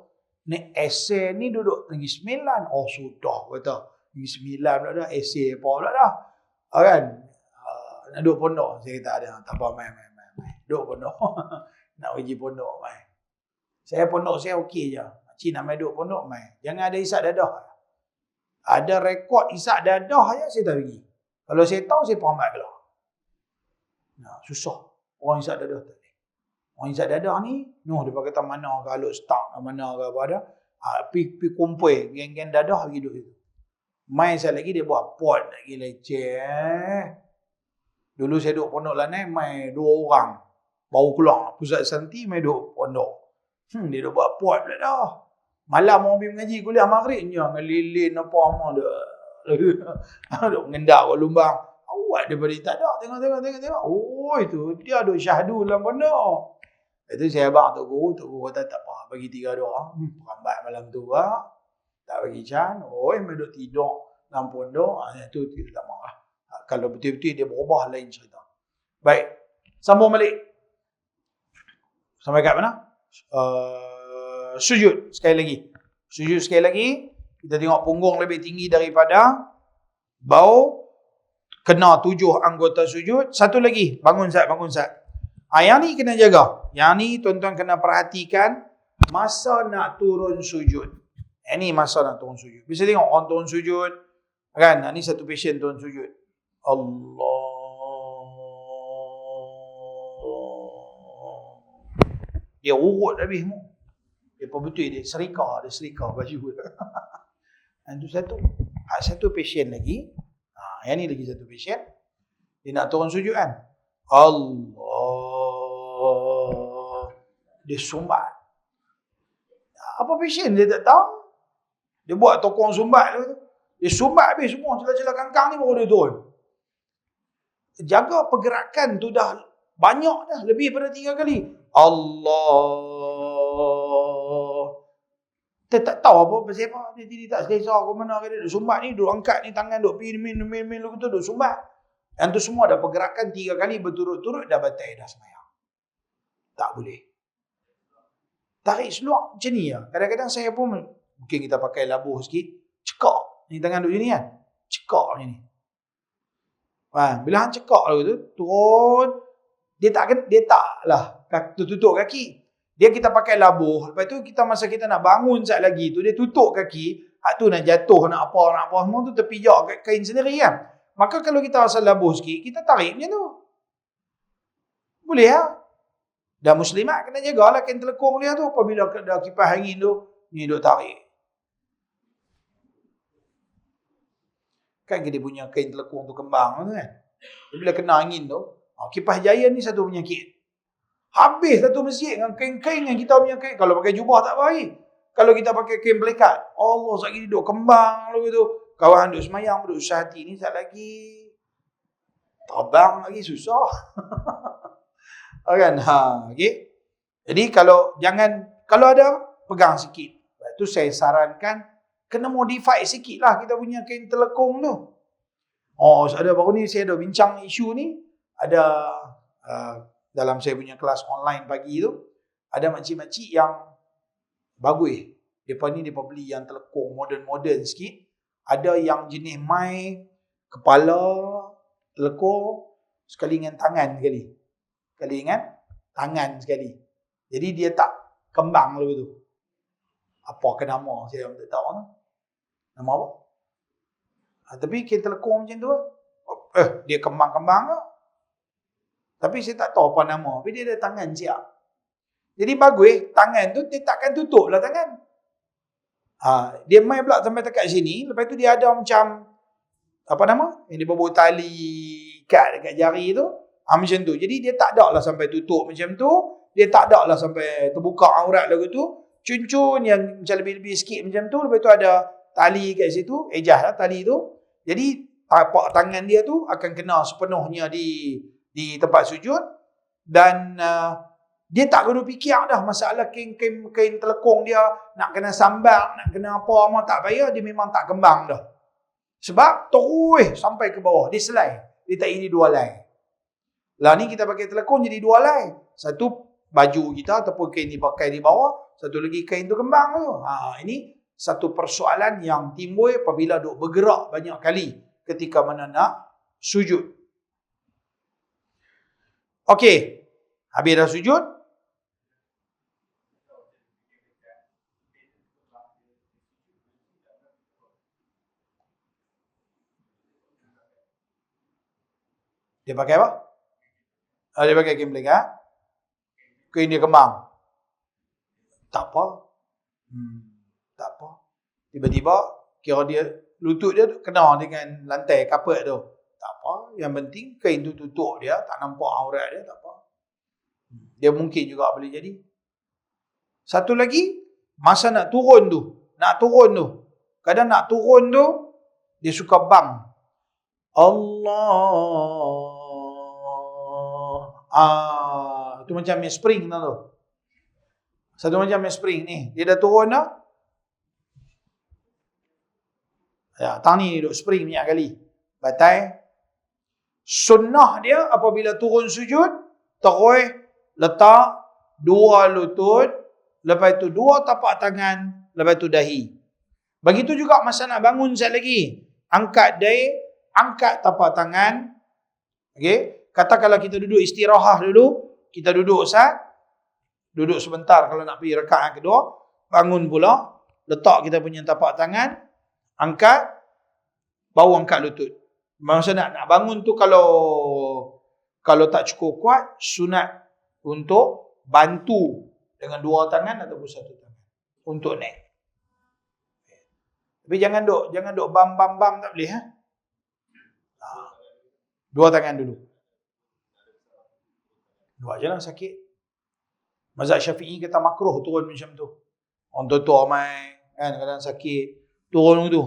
Speaker 1: Ni esei ni duduk Negeri Sembilan. Oh sudah kata. Negeri Sembilan pula dah. Esei apa pula dah. Kan? Nak duduk pondok. Saya kata ada. Tak apa main. Duduk pondok. Nak pergi pondok main. Saya pondok saya okey je. Cik nak main duduk pondok main. Jangan ada isap dadah. Ada rekod isap dadah je saya tak pergi. Kalau saya tahu saya perambat keluar. Susah. Orang isap dadah tak boleh. Orang isap dadah ni, dia kata mana ke aluk start ke mana ke apa ada. Pergi kumpul, geng-geng dadah pergi duduk situ. Main sekali lagi dia buat pot lagi leceh. Dulu saya duduk pondok Lanai, main 2 orang. Baru keluar pusat santi, main duduk pondok. Dia duduk buat pot pula dah. Malam orang pergi mengaji kuliah maghrib, dengan lilin apa sama dia. Duduk mengendak kat lumbang. Awak daripada tak ada. Tengok. Oh, itu dia duduk syahdu dalam pondok. Itu saya abang Tok Guru kata tak apa. Bagi 3 doa. Perambat malam tu lah. Tak bagi can. Main duduk tidur dalam pondok. Itu kita tak marah. Kalau betul-betul dia berubah, lain cerita. Baik. Sambung balik. Sampai kat mana? Sujud sekali lagi. Kita tengok punggung lebih tinggi daripada bau. Kena 7 anggota sujud. Satu lagi. Bangun sat. Yang ni kena jaga. Yang ni tuan-tuan kena perhatikan masa nak turun sujud. Ini masa nak turun sujud. Bisa tengok orang turun sujud. Kan? Ni satu patient turun sujud. Allah. Dia urut habis mu. Dia betul dia serika baju. Itu satu. Satu patient lagi. Yang ni lagi satu patient. Dia nak turun sujud kan. Allah. Dia sumbat. Apa patient dia tak tahu. Dia buat tokong sumbat tu. Dia sumbat habis semua celah-celah kangkang ni baru dia turun. Jaga pergerakan tu dah banyak dah. Lebih daripada 3 kali. Allah. Dia tak tahu apa pasal apa. Dia tak selesa ke mana ke dia. Duk sumbat ni, duk angkat ni tangan, duk min betul duk sumbat. Yang tu semua dah pergerakan 3 kali berturut-turut dah batal dah sembahyang. Tak boleh. Tarik seluar macam ni lah. Kadang-kadang saya pun mungkin kita pakai labuh sikit. Cekak. Ni tangan duk sini kan. Cekak macam ni. Bila hang cekak lagu tu, turun. Dia taklah tutup kaki. Dia kita pakai labuh. Lepas tu masa kita nak bangun sekejap lagi tu, dia tutup kaki. Hak tu nak jatuh, nak apa semua tu terpijak kat kain sendiri kan. Maka kalau kita asal labuh sikit, kita tarik macam tu. Boleh lah. Dan muslimat kena jagalah kain telekung dia tu. Apabila ada kipas angin tu, ni duk tarik. Kan dia punya kain telekung tu kembang tu kan. Bila kena angin tu, kipas jaya ni satu penyakit. Habis satu masjid dengan kain-kain yang kita punya kain. Kalau pakai jubah tak baik. Kalau kita pakai kain pelikat, Allah sekali duduk kembang lalu tu. Kawan duduk semayang, duduk susah hati ni sekali lagi. Terbang lagi susah. Kan? Okay. Jadi kalau ada pegang sikit. Lepas tu saya sarankan kena modify sikit lah kita punya kain telekung tu. Ada baru ni saya ada bincang isu ni. Ada dalam saya punya kelas online pagi tu, ada makcik-makcik yang bagus. Depa beli yang telekung moden-moden sikit. Ada yang jenis mai, kepala, telekung, sekali dengan tangan sekali. Sekali dengan tangan sekali. Jadi dia tak kembang lalu tu. Apa ke nama? Saya tak tahu. Nama apa? Tapi kain telekung macam tu. Dia kembang-kembang ke? Tapi saya tak tahu apa nama. Tapi dia ada tangan siap. Jadi bagus, tangan tu dia takkan tutup lah tangan. Dia main pula sampai dekat sini. Lepas tu dia ada macam, apa nama? Yang dia berbuat tali ikat dekat jari tu. Macam tu. Jadi dia tak ada lah sampai tutup macam tu. Dia tak ada lah sampai terbuka aurat lagu tu. Cun-cun yang macam lebih-lebih sikit macam tu. Lepas tu ada tali kat situ. Ejah lah tali tu. Jadi tapak tangan dia tu akan kena sepenuhnya di tempat sujud. Dan dia tak perlu fikir dah masalah kain telekung dia nak kena sambak, nak kena apa tak payah, dia memang tak kembang dah. Sebab terus sampai ke bawah, dia selai. Dia tak ini 2 lai. Lah ni kita pakai telekung jadi 2 lai. Satu baju kita ataupun kain dipakai di bawah, satu lagi kain tu kembang tu. Ini satu persoalan yang timbul apabila duk bergerak banyak kali ketika mana nak sujud. Okey. Habis dah sujud. Dia pakai apa? Dia pakai kain pelikat. Kain dia kembang. Tak apa. Tak apa. Tiba-tiba kira dia lutut dia kena dengan lantai kapet tu. Tak apa. Yang penting kain tu tutup dia, tak nampak aurat dia, tak apa. Dia mungkin juga boleh jadi. Satu lagi, masa nak turun tu. Kadang nak turun tu, dia suka bang. Allah. Itu macam main spring tu. Satu macam main spring ni. Dia dah turun dah. Tang ni duduk spring banyak kali. Batai. Sunnah dia apabila turun sujud, terus letak 2 lutut, lepas tu 2 tapak tangan, lepas tu dahi. Begitu juga masa nak bangun sekali lagi. Angkat dahi, angkat tapak tangan. Okey, katakanlah kita duduk istirahat dulu, kita duduk duduk sebentar kalau nak pergi rakaat yang kedua, bangun pula, letak kita punya tapak tangan, angkat, baru angkat lutut. Masa nak bangun tu kalau tak cukup kuat, sunat untuk bantu dengan dua tangan ataupun satu tangan untuk naik. Tapi jangan duk bam tak boleh Dua tangan dulu. Dua je lah sakit. Mazhab Syafi'i kata makruh turun macam tu. Orang tua ramai kan kadang sakit turun tu.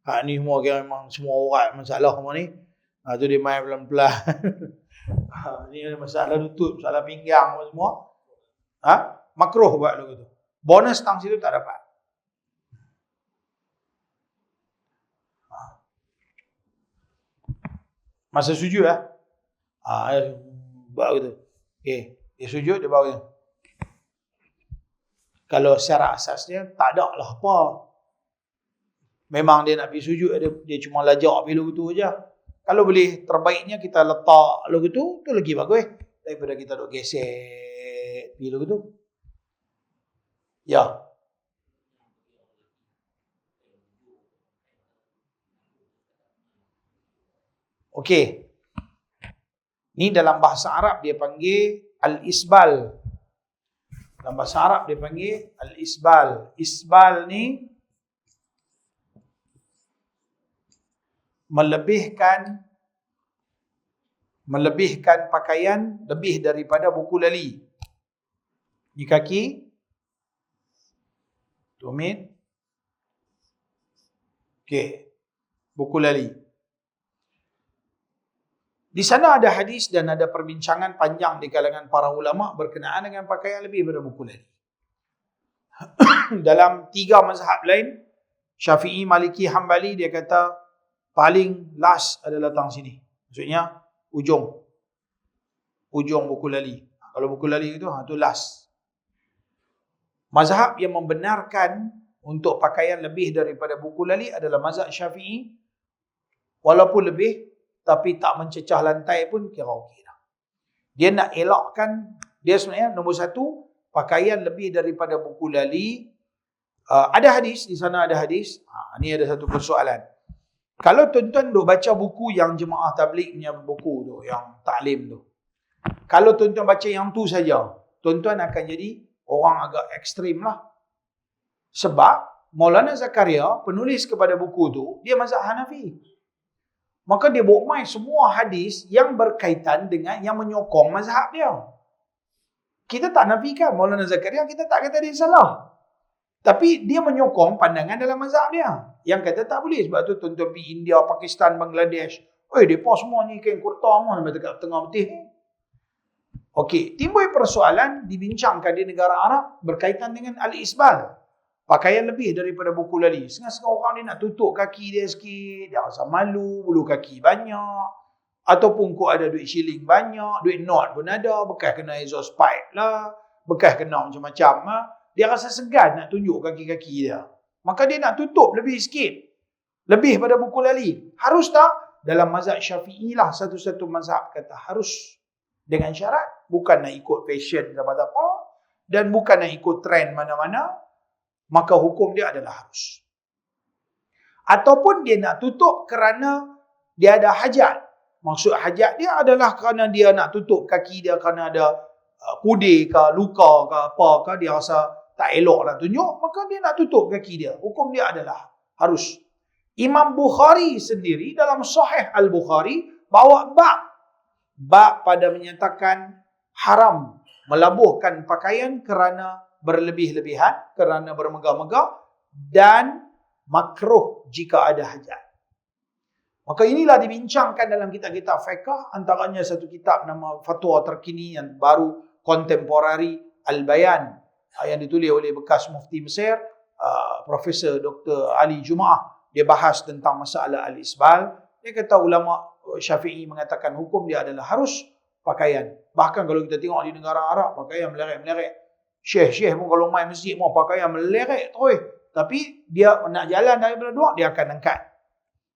Speaker 1: Hak ni semua kira memang semua orang masalah semua ni. Tu dia main pelan-pelan. Ni ada masalah lutut, masalah pinggang semua. Makruh buat lagu tu. Bonus tang situ tak dapat. Masa sujud buat gitu. Okey, dia sujud dia bawa. Kalau secara asasnya tak ada lah apa. Memang dia nak pergi sujud, dia cuma lajak pergi tu aja. Kalau boleh terbaiknya kita letak lagu tu lagi bagus daripada kita duk gesek pergi lagu tu. Ya. Okey. Ni dalam bahasa Arab dia panggil al-isbal. Dalam bahasa Arab dia panggil al-isbal. Isbal ni melebihkan pakaian lebih daripada buku lali. Di kaki, tumit. Okey. Buku lali. Di sana ada hadis dan ada perbincangan panjang di kalangan para ulama berkenaan dengan pakaian lebih daripada buku lali. Dalam 3 mazhab lain, Syafi'i, Maliki, Hambali, dia kata paling last adalah tang sini. Maksudnya ujung buku lali. Kalau buku lali itu last. Mazhab yang membenarkan untuk pakaian lebih daripada buku lali adalah mazhab Syafi'i. Walaupun lebih, tapi tak mencecah lantai pun kira okey dah. Dia nak elakkan, dia sebenarnya nombor 1, pakaian lebih daripada buku lali. Ada hadis, di sana ada hadis. Ni ada satu persoalan. Kalau tuan-tuan duk baca buku yang jemaah tabligh punya buku tu, yang taklim tu. Kalau tuan-tuan baca yang tu saja, tuan-tuan akan jadi orang agak ekstrim lah. Sebab Maulana Zakaria, penulis kepada buku tu, dia mazhab Hanafi. Maka dia bawa mai semua hadis yang berkaitan dengan yang menyokong mazhab dia. Kita tak nafikan Maulana Zakaria, kita tak kata dia salah. Tapi dia menyokong pandangan dalam mazhab dia. Yang kata tak boleh. Sebab tu tuan-tuan pergi India, Pakistan, Bangladesh. Mereka semua ni kain kurta semua sampai dekat tengah putih. Okey, timbul persoalan dibincangkan di negara Arab berkaitan dengan al-isbal. Pakaian lebih daripada buku lali. Setengah-setengah orang dia nak tutup kaki dia sikit. Dia rasa malu, bulu kaki banyak. Ataupun kau ada duit shilling banyak, duit note pun ada. Bekas kena exhaust pipe lah. Bekas kena macam-macam lah. Dia rasa segan nak tunjuk kaki-kaki dia. Maka dia nak tutup lebih sikit. Lebih pada buku lali. Harus tak? Dalam mazhab Syafi'i lah satu-satu mazhab kata harus. Dengan syarat. Bukan nak ikut fashion apa-apa. Dan bukan nak ikut trend mana-mana. Maka hukum dia adalah harus. Ataupun dia nak tutup kerana dia ada hajat. Maksud hajat dia adalah kerana dia nak tutup kaki dia kerana ada kudir ke, luka ke, apa ke, dia rasa tak elok nak tunjuk, maka dia nak tutup kaki dia. Hukum dia adalah harus. Imam Bukhari sendiri dalam Sahih Al-Bukhari bawa bab pada menyatakan haram melabuhkan pakaian kerana berlebih-lebihan, kerana bermegah-megah dan makruh jika ada hajat. Maka inilah dibincangkan dalam kitab-kitab fiqh, antaranya satu kitab nama Fatwa Terkini yang baru kontemporari Al-Bayan yang ditulis oleh bekas Mufti Mesir, Profesor Dr. Ali Jumaah. Dia bahas tentang masalah al-isbal. Dia kata ulama Syafi'i mengatakan hukum dia adalah harus pakaian. Bahkan kalau kita tengok di negara Arab, pakaian meleret-meleret. Syekh-syekh pun kalau main masjid mau pakaian meleret terus. Tapi dia nak jalan daripada luar, dia akan angkat.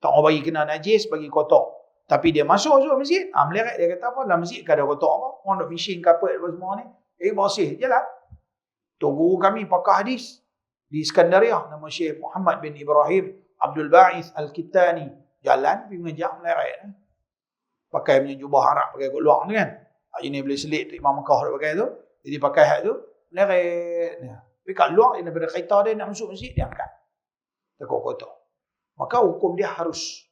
Speaker 1: Tak mau bagi kena najis, bagi kotor. Tapi dia masuk masjid, meleret. Dia kata apa, dalam masjid kan ada kotor apa. Orang nak fishing carpet apa semua ni. Bersih, jalan. Tok guru kami pakar hadis di Iskandariah, nama Syekh Muhammad bin Ibrahim Abdul Ba'is Al-Kittani. Jalan pergi mengajar meleret. Pakai punya jubah Arab, pakai kot luar tu kan. Hari ni boleh selit tu Imam Mekah dia pakai tu. Jadi pakai hat tu, meleret. Tapi kat luar dia daripada kereta dia nak masuk masjid, dia angkat. Tekuk kotor. Maka hukum dia harus.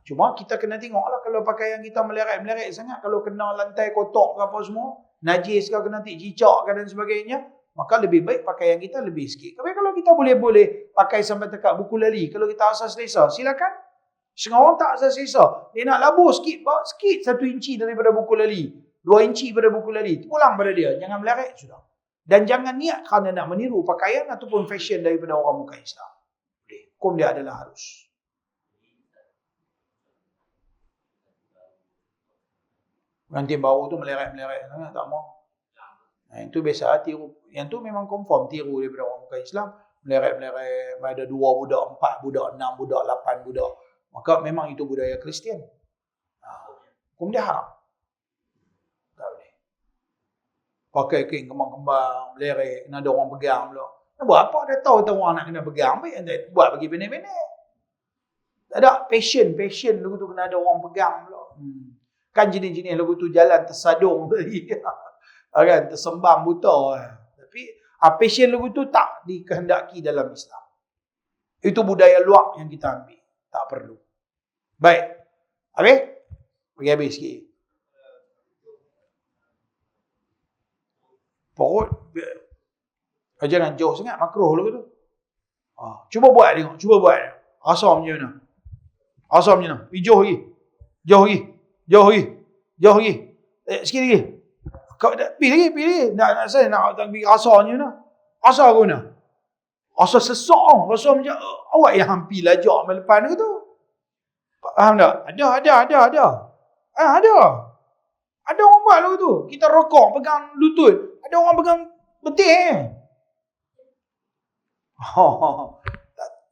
Speaker 1: Cuma kita kena tengoklah kalau pakaian kita meleret-meleret sangat, kalau kena lantai kotor ke apa semua, najis ke kena cicak ke dan sebagainya, maka lebih baik pakaian kita lebih sikit. Tapi kalau kita boleh pakai sampai dekat buku lali, kalau kita asas selesa, silakan. Setengah orang tak asas selesa. Dia nak labur sikit, bawa sikit 1 inci daripada buku lali, 2 inci daripada buku lali, pulang pada dia. Jangan meleret sudah. Dan jangan niat kerana nak meniru pakaian ataupun fashion daripada orang bukan Islam. Hukum dia adalah harus. Pengantin baru tu meleret-meleret sangat, tak mau. Itu biasa tiru. Yang tu memang confirm tiru daripada orang bukan Islam. Meleret-meleret, ada 2 budak, 4 budak, 6 budak, 8 budak. Maka memang itu budaya Kristian. Hukum dia haram. Tak boleh. Pakai kain kembang-kembang, meleret, kena ada orang pegang pula. Nak buat apa? Dia tahu orang nak kena pegang. Baik yang buat bagi pendek-pendek. Tak ada passion lagu tu kena ada orang pegang pula. Kan jenis-jenis lagu tu jalan tersadung tadi. Kan tersembang buta. Tapi passion lagu tu tak dikehendaki dalam Islam. Itu budaya luar yang kita ambil. Tak perlu. Baik. Habis? Bagi habis sikit. Pokok jangan jauh sangat makruh lagu tu. Cuba buat tengok, cuba buat. Rasa macam mana? Rasa macam mana? Jauh lagi. Jauh lagi. Sikit lagi. Kau pergi lagi. Nak saya nak pergi rasa macam mana? Rasa aku mana? Rasa sesak. Rasa macam awak yang hampir lajak melepas tu. Faham tak? Ada. Ada. Ada orang buat lagu tu. Kita rokok pegang lutut. Ada orang pegang betis.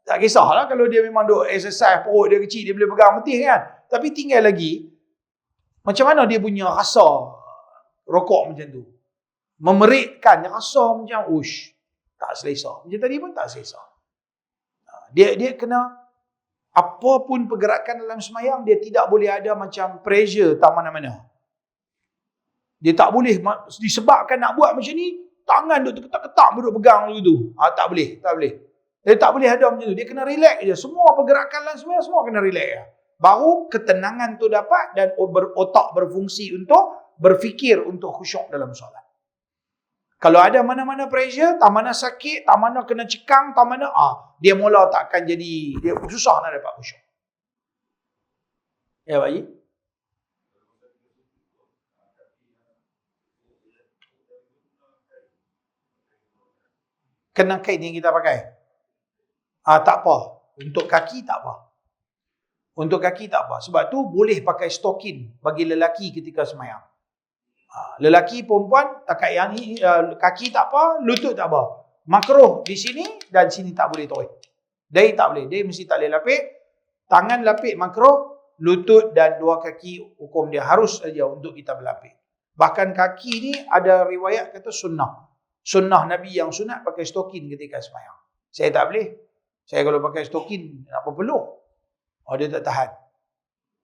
Speaker 1: Tak kisahlah kalau dia memang duk exercise, perut dia kecil, dia boleh pegang betis kan. Tapi tinggal lagi, macam mana dia punya rasa rokok macam tu. Memerikkan rasa macam, tak selesa. Macam tadi pun tak selesa. Dia kena, apapun pergerakan dalam semayang, dia tidak boleh ada macam pressure tak mana-mana. Dia tak boleh, disebabkan nak buat macam ni, tangan duk ketak-ketak duk pegang tu. Tak boleh. Dia tak boleh ada macam tu. Dia kena relax je. Semua pergerakan dalam semayang, semua kena relax je. Baru ketenangan tu dapat dan otak berfungsi untuk berfikir untuk khusyuk dalam solat. Kalau ada mana-mana pressure, tak mana sakit, tak mana kena cekang, tak mana, dia mula tak akan jadi, dia susah nak dapat khusyuk. Ya, Pak Haji? Kena kain yang kita pakai. Tak apa. Untuk kaki tak apa. Untuk kaki tak apa. Sebab tu boleh pakai stokin bagi lelaki ketika semayang. Lelaki, perempuan, takat yang ni, kaki tak apa, lutut tak apa. Makruh di sini dan sini tak boleh toreh. Dahi tak boleh. Dahi mesti tak boleh lapik. Tangan lapik makruh. Lutut dan 2 kaki hukum dia harus saja untuk kita berlapik. Bahkan kaki ni ada riwayat kata sunnah. Sunnah Nabi yang sunat pakai stokin ketika semayang. Saya tak boleh. Saya kalau pakai stokin, nak berpeluh. Dia tak tahan.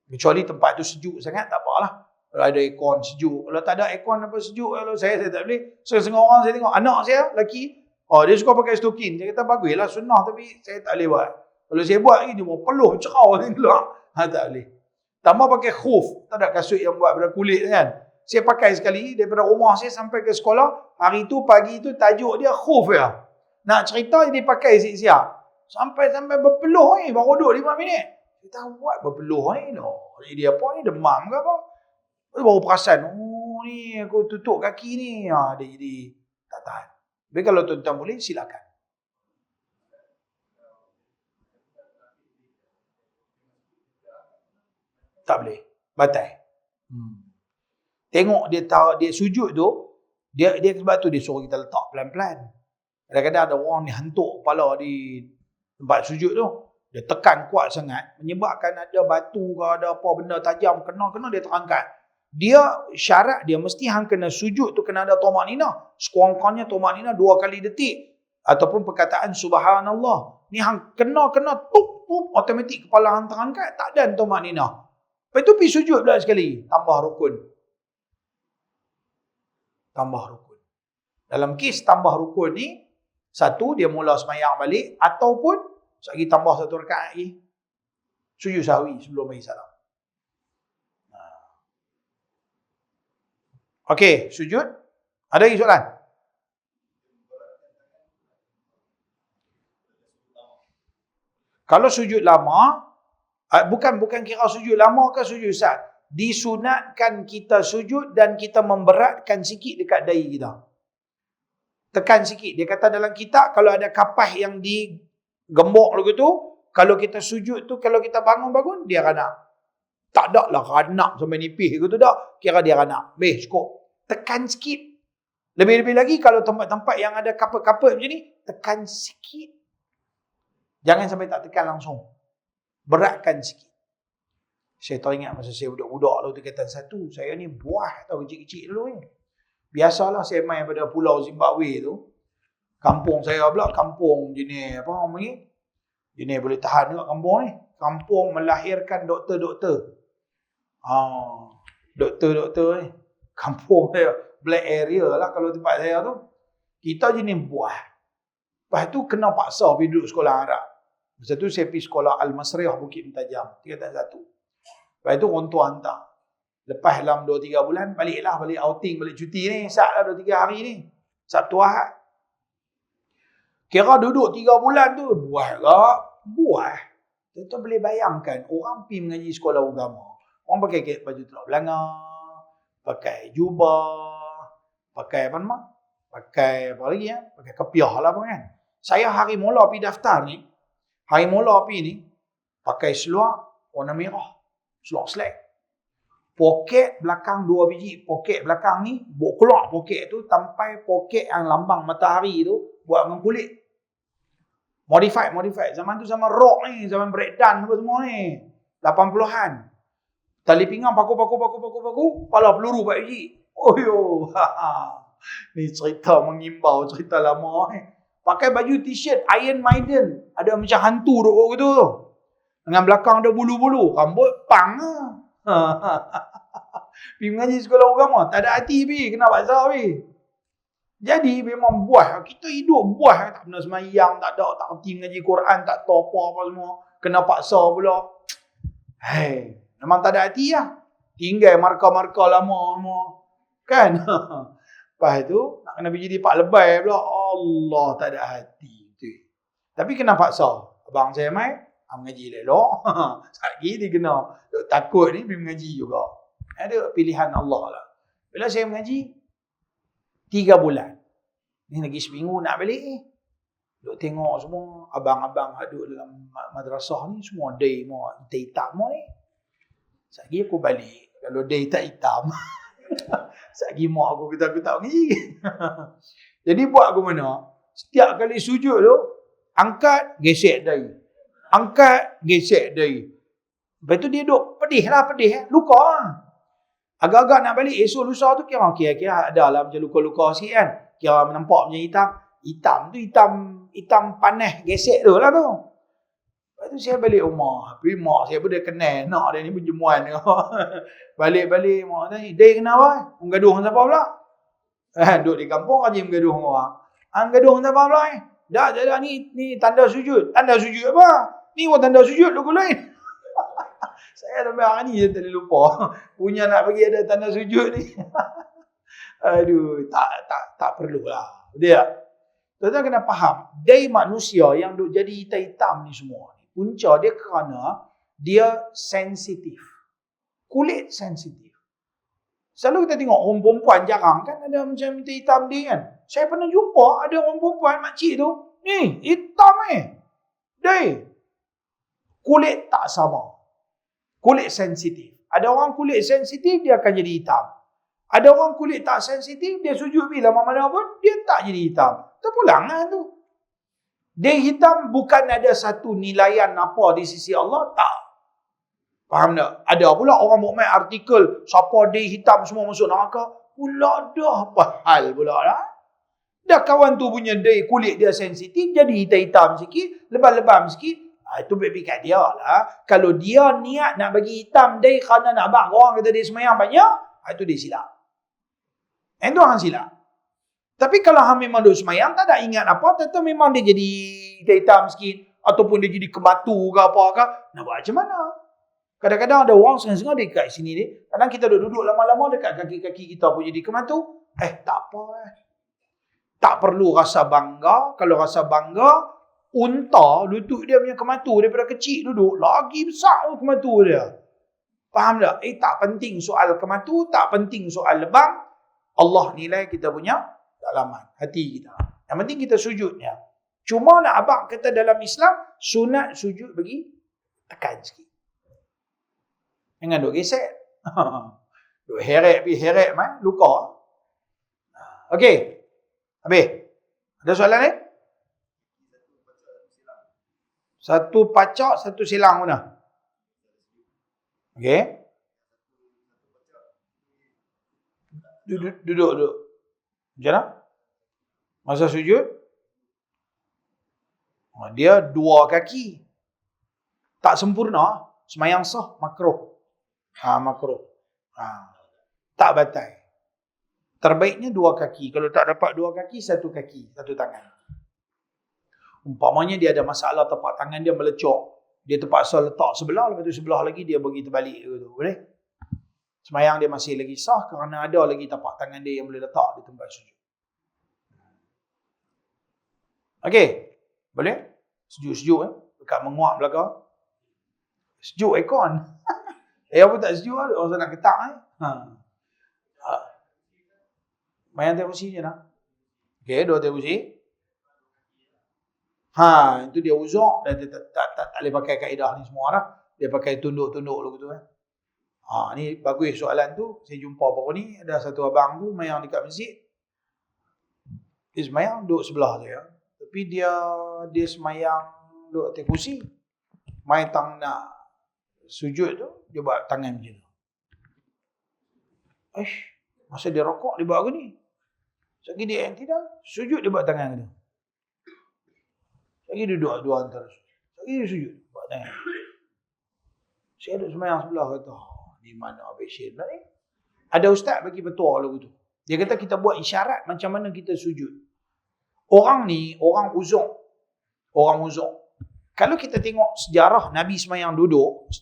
Speaker 1: Kecuali tempat tu sejuk sangat, tak apalah. Kalau ada aircon sejuk. Kalau tak ada aircon apa sejuk, kalau saya tak boleh. Setengah orang saya tengok, anak saya, lelaki, dia suka pakai stokin. Saya kata, baguslah sunnah, tapi saya tak boleh buat. Kalau saya buat ni, dia berpeluh, cerau ni keluar. Tak boleh. Tambah pakai khuf. Tak ada kasut yang buat daripada kulit kan. Saya pakai sekali, daripada rumah saya sampai ke sekolah, hari tu, pagi tu, tajuk dia khuf ya. Nak cerita, dia pakai siap-siap. Sampai berpeluh ni, baru duduk 5 minit. Kita buat berpeluh ni loh. Jadi apa ni, demam ke apa? Baru perasan, ni aku tutup kaki ni. Dia jadi tak tahan. Tapi kalau tuan-tuan boleh, silakan. Tak boleh. Batal. Tengok dia sujud tu, dia sebab tu dia suruh kita letak pelan-pelan. Kadang-kadang ada orang ni hantuk kepala di tempat sujud tu. Dia tekan kuat sangat, menyebabkan ada batu ke ada apa benda tajam kena dia terangkat. dia syarat dia mesti hang kena sujud tu kena ada tumaninah. Sekurang-kurangnya tumaninah 2 kali detik. Ataupun perkataan subhanallah. Ni hang kena tup automatik kepala hang terangkat, tak ada tumaninah. Lepas tu pergi sujud pula sekali, tambah rukun. Dalam kes tambah rukun ni, satu dia mula semayang balik ataupun lagi tambah 1 rakaat lagi. Sujud sahwi sebelum bagi salam. Okey, sujud. Ada lagi soalan? Kalau sujud lama, bukan kira sujud lama ke sujud sat. Disunatkan kita sujud dan kita memberatkan sikit dekat dahi kita. Tekan sikit. Dia kata dalam kitab, kalau ada kapas yang digembok lagu tu, kalau kita sujud tu, kalau kita bangun, dia ranak. Tak ada lah ranak sampai nipis gitu dah. Kira dia ranak. Cukup. Tekan sikit. Lebih-lebih lagi kalau tempat-tempat yang ada kapet-kapet macam ni, tekan sikit. Jangan sampai tak tekan langsung. Beratkan sikit. Saya teringat masa saya budak-budak lalu tingkatan 1, saya ni buah tau kecil-kecil dulu ni. Biasalah saya main pada pulau Zimbabwe tu. Kampung saya pula, kampung jenis apa orang panggil? Jenis boleh tahan juga kampung ni. Kampung melahirkan doktor-doktor. Doktor-doktor ni. Kampung saya, black area lah kalau tempat saya tu. Kita jenis buah. Lepas tu kena paksa pergi duduk sekolah Arab. Masa tu saya pergi sekolah Al-Masriyah Bukit Mentajam, tingkatan 1. Lepas tu orang tua hantar. Lepas dalam 2-3 bulan, balik outing, balik cuti ni. Sat lah 2-3 hari ni. Sabtu Ahad. Kira duduk 3 bulan tu, buah. Tuan-tuan boleh bayangkan, orang pergi mengaji sekolah agama. Orang pakai baju telak belanga, pakai jubah, pakai apa nama? Pakai apa lagi ya? Pakai kepiah lah kan. Saya hari mula pergi daftar ni, pakai seluar warna merah. Seluar slack. Poket belakang 2 biji. Poket belakang ni, buat keluar poket tu, sampai poket yang lambang matahari tu, buat dengan kulit. Modified. Zaman tu zaman rock ni, zaman breakdance apa semua ni. 80-an. Tali pinggang paku, kepala peluru 4 biji. Ni cerita mengimbau, cerita lama ni. Pakai baju t-shirt Iron Maiden. Ada macam hantu duk gitu tu. Dengan belakang ada bulu-bulu. Rambut pang lah. Pergi mengaji sekolah agama. Tak ada hati pergi. Kena paksa pergi. Jadi memang buah. Kita hidup buah. Tak pernah semayang. Tak hati mengaji Quran. Tak tahu apa-apa semua. Kena paksa pula. Memang tak ada hati lah. Tinggal markah-markah lama semua. Kan? Lepas tu, nak kena pergi di Pak Lebay pula. Allah, tak ada hati. Tapi kena paksa. Abang saya main, mengaji elok. Sekali dia kena. Takut ni pergi mengaji juga. Ada pilihan Allah lah. Bila saya mengaji, 3 bulan. Ni lagi seminggu nak balik ni. Duk tengok semua. Abang-abang duduk dalam madrasah ni, semua day semua. Hitam semua ni. Sekali aku balik. Kalau day tak hitam. Sekali mak aku kata aku tak mengaji. Jadi buat aku mana? Setiap kali sujud tu, angkat, gesek dahi. Angkat, gesek dahi. Lepas tu dia duduk pedih. Luka lah. Agak-agak nak balik esok lusa tu kira ada lah macam luka-luka sikit kan. Kira nampak macam hitam. Hitam panas gesek tu lah tu. Lepas tu saya balik rumah. Tapi mak saya pun dia kenal. Nak dia ni penjemuan. Balik mak tanya, "Day kenapa? Gaduh dengan siapa pula?" Duduk di kampung aja bergaduh dengan orang. Gaduh dengan siapa pula? Dah ni tanda sujud. Tanda sujud apa? Ni pun tanda sujud lagu lain. Saya sampai hari ni je tadi lupa. Punya nak bagi ada tanda sujud ni. Aduh, tak perlulah. Betul tak? Tuan-tuan kena faham. Dari manusia yang duk jadi hitam-hitam ni semua. Punca dia kerana dia sensitif. Kulit sensitif. Selalu kita tengok orang perempuan jarang kan ada macam hitam dia kan. Saya pernah jumpa ada orang perempuan makcik tu. Ni hitam Day. Kulit tak sama. Kulit sensitif. Ada orang kulit sensitif dia akan jadi hitam. Ada orang kulit tak sensitif dia sujud bila mana pun dia tak jadi hitam. Terpulang lah tu. Dia hitam bukan ada satu nilaian apa di sisi Allah. Tak. Faham tak? Ada pula orang buat main artikel, siapa dia hitam semua masuk neraka. Pula dah apa hal pula lah. Dah kawan tu punya day kulit dia sensitif, jadi hitam-hitam sikit, lebam-lebam sikit. Itu baik kat dia lah. Kalau dia niat nak bagi hitam day kerana nak bang orang kata dia semayang banyak, itu dia silap. Itu orang silap. Tapi kalau hang memang duk semayang, tak ada ingat apa, tentu memang dia jadi hitam sikit, ataupun dia jadi kebatu ke apa ke, nak buat macam mana? Kadang-kadang ada orang sengaja dekat sini ni, kadang kita duduk lama-lama dekat kaki-kaki kita pun jadi kematu. Tak apa. Tak perlu rasa bangga. Kalau rasa bangga, unta lutut dia punya kematu daripada kecil duduk, lagi besar kematu dia. Faham tak? Tak penting soal kematu, tak penting soal lebam. Allah nilai kita punya dalaman hati kita. Yang penting kita sujudnya. Cuma nak abang kata dalam Islam, sunat sujud bagi tekan sikit. Jangan duk gesek. Duk heret mai luka. Okey. Habis. Ada soalan ni? Satu pacak, satu silang mana? Okey. Duduk. Macam mana? Masa sujud? Dia dua kaki. Tak sempurna. Semayang sah, makruh. Makruh. Tak batal. Terbaiknya dua kaki. Kalau tak dapat dua kaki, satu kaki, satu tangan. Umpamanya dia ada masalah tapak tangan dia melecok. Dia terpaksa letak sebelah, lepas tu sebelah lagi dia bagi terbalik. Boleh? Semayang dia masih lagi sah kerana ada lagi tapak tangan dia yang boleh letak di tempat sujud. Okey. Boleh? Sejuk-sejuk. Dekat menguap belakang. Sejuk aircon. Apa tak sejuk lah. Orang nak ketak. Main terusi je nak. Okey, dua terusi. Itu dia uzuk. Dan dia tak boleh pakai kaedah ni semua dah. Dia pakai tunduk-tunduk dulu tu. Ni bagus soalan tu. Saya jumpa baru ni. Ada satu abang tu mayang dekat masjid. Dia semayang duduk sebelah saya. Tapi dia semayang duduk atas kursi. Main tang nak sujud tu, dia buat tangan macam tu. Masa dia rokok, dia buat aku ni. Sekali dia yang tidak, sujud dia buat tangan tu. Sekali dia duduk dua antara. Sekali dia sujud, buat tangan. Saya duduk semayang sebelah kata, di mana habis syed lah ni? Ada ustaz bagi petua lagu tu. Dia kata kita buat isyarat macam mana kita sujud. Orang ni, orang uzuk. Kalau kita tengok sejarah Nabi semayang duduk,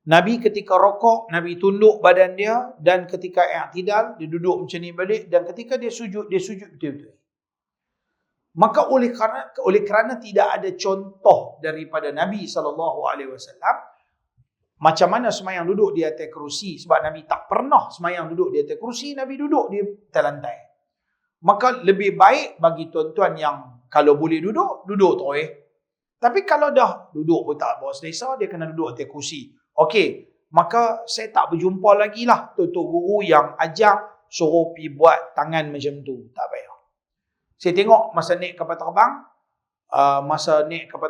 Speaker 1: Nabi ketika rokok, Nabi tunduk badan dia, dan ketika i'tidal, dia duduk macam ni balik, dan ketika dia sujud betul-betul. Maka oleh kerana tidak ada contoh daripada Nabi SAW, macam mana semayang duduk di atas kerusi, sebab Nabi tak pernah semayang duduk di atas kerusi, Nabi duduk di atas lantai. Maka lebih baik bagi tuan-tuan yang kalau boleh duduk tu. Tapi kalau dah duduk pun tak bawa selesa, dia kena duduk atas kursi. Okey, maka saya tak berjumpa lagi lah tuan-tuan guru yang ajar suruh pergi buat tangan macam tu. Tak payah. Saya tengok masa naik kapal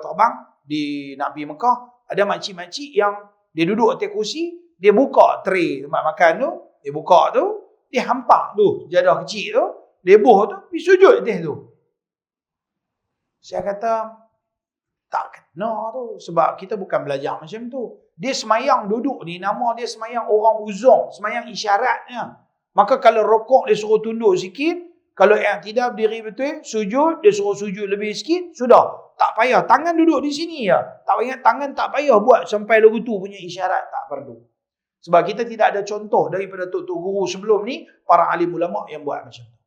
Speaker 1: terbang di nak pergi Mekah, ada makcik-makcik yang dia duduk atas kursi, dia buka tray tempat makan tu, dia hampak tu, jadah kecil tu, lebuh tu, pergi sujud atas tu. Saya kata, tak kena tu. Sebab kita bukan belajar macam tu. Dia semayang duduk ni, nama dia semayang orang uzur, semayang isyaratnya. Maka kalau rokok dia suruh tunduk sikit, kalau yang tidak berdiri betul, sujud, dia suruh sujud lebih sikit, sudah. Tak payah. Tangan duduk di sini ya. Tak payah, tangan tak payah buat sampai lagu tu punya isyarat. Tak perlu. Sebab kita tidak ada contoh daripada tok-tok guru sebelum ni, para alim ulama yang buat macam tu.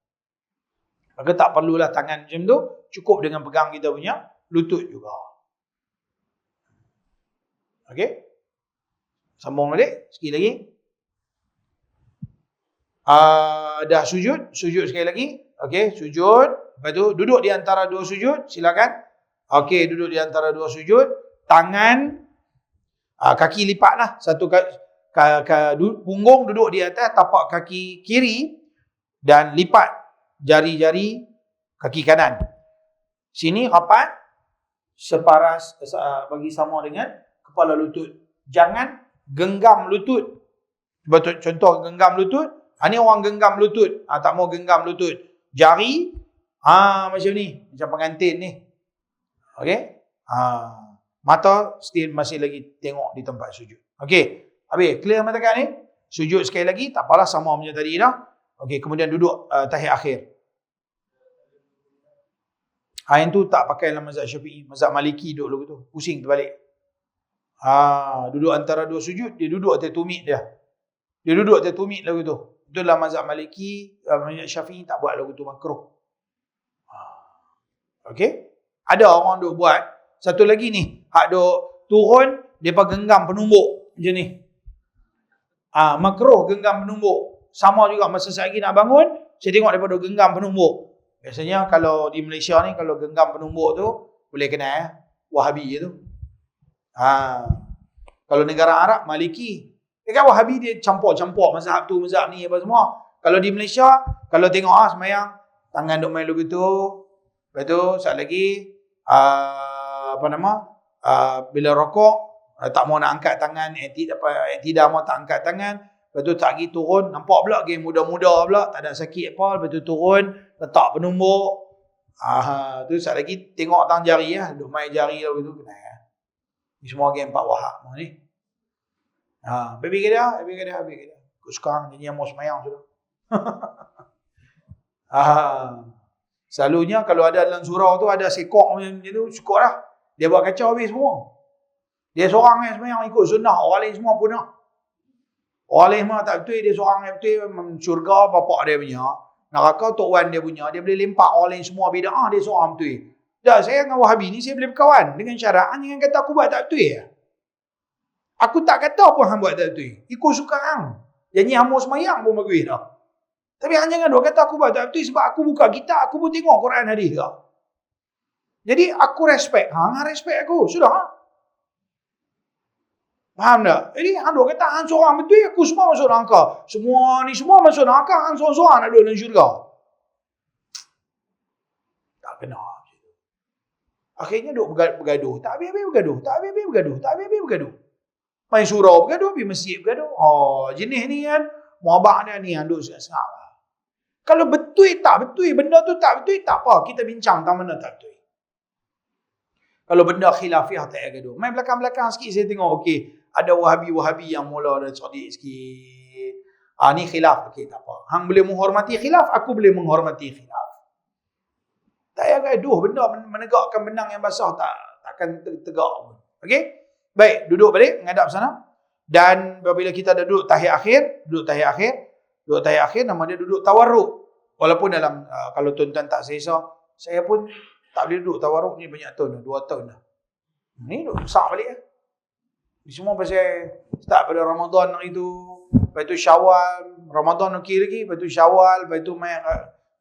Speaker 1: Maka tak perlulah tangan macam tu, cukup dengan pegang kita punya lutut juga. Okey? Sambung balik, sekali lagi. Dah sujud sekali lagi. Okey, sujud. Lepas tu, duduk di antara dua sujud, silakan. Okey, duduk di antara dua sujud. Tangan, kaki lipat lah. Satu punggung duduk di atas tapak kaki kiri dan lipat jari-jari kaki kanan. Sini rapat, separas bagi sama dengan kepala lutut. Jangan genggam lutut. Betul, contoh genggam lutut. Ni orang genggam lutut. Tak mau genggam lutut. Jari, macam ni. Macam pengantin ni. Okey? Mata still masih lagi tengok di tempat sujud. Okey. Habis, clear mata kat ni? Sujud sekali lagi, tak apalah sama macam tadi dah. Okey, kemudian duduk tahiyat akhir. Yang tu tak pakai dalam mazhab Syafi'i, mazhab Maliki duduk lagu tu. Pusing terbalik. Duduk antara dua sujud, dia duduk atas tumit dia. Dia duduk atas tumit lagu tu. Itu dalam mazhab Maliki, mazhab Syafi'i tak buat lagu tu makruh. Okey? Ada orang duk buat. Satu lagi ni, hak duk turun, depa genggam penumbuk macam ni. Makruh genggam penumbuk. Sama juga masa saya lagi nak bangun, saya tengok depa duk genggam penumbuk. Biasanya kalau di Malaysia ni, kalau genggam penumbuk tu, boleh kenal Wahabi je tu. Kalau negara Arab, Maliki. Kan Wahabi dia campur-campur mazhab tu, mazhab ni, apa semua. Kalau di Malaysia, kalau tengok semayang, tangan duk main lagu tu. Lepas tu, saat lagi, bila rokok, tak mau nak angkat tangan, tidak mau tak angkat tangan. Lepas tu tak lagi turun, nampak pula game muda-muda pula, tak ada sakit apa. Lepas tu turun, letak penumbuk. Tu saat lagi tengok tang jari duk main jari lah begitu kena. Ni semua game Pak Wahab ni. Baby ke dia. Kau sekarang nyanyi mau semayang sudah. Selalunya kalau ada dalam surau tu ada sekok macam tu, cukup dah. Dia buat kacau habis semua. Dia seorang yang semayang ikut sunnah, orang lain semua punah. Orang lain semua tak betul, dia seorang yang betul, syurga bapak dia punya, neraka Tok Wan dia punya, dia boleh lempak orang lain semua bid'ah, dia seorang betul. Dah, saya dengan Wahabi ni, saya boleh berkawan dengan syarat, jangan kata aku buat tak betul ya. Aku tak kata pun hang buat tak betul. Ikut suka hang. Janji hang mau semayang pun bagus dah. Tapi hang jangan duk kata aku buat tak betul sebab aku buka kitab, aku pun tengok Quran hadis dah. Jadi aku respect hang respect aku. Sudah. Faham tak? Jadi hang duk kata hang seorang betul, aku semua masuk neraka. Semua ni semua masuk neraka, hang seorang-seorang nak duduk dalam syurga. Tak kena. Akhirnya duk bergaduh. Tak habis-habis bergaduh. Main surau bergaduh, pergi masjid bergaduh. Jenis ni kan, muabak dia ni yang duk sengak-sengak lah. Kalau betul tak betul, benda tu tak betul, tak apa. Kita bincang tentang mana tak betul. Kalau benda khilafiah tak payah gaduh. Main belakang-belakang sikit saya tengok, okey, ada Wahabi yang mula dah cerdik sikit. Ni khilaf, okey, tak apa. Hang boleh menghormati khilaf, aku boleh menghormati khilaf. Tak payah gaduh, benda menegakkan benang yang basah takkan tegak pun. Okey? Baik, duduk balik, menghadap sana. Dan apabila kita dah duduk tahiyat akhir, nama dia duduk tawarruk. Walaupun dalam, kalau tuan-tuan tak selesa, saya pun tak boleh duduk tawarruk ni banyak tahun dah, 2 tahun dah. Ni duduk besar balik lah. Ni semua pasal start pada Ramadan hari tu, lepas tu Syawal, Ramadan okey lagi, lepas tu Syawal, lepas tu main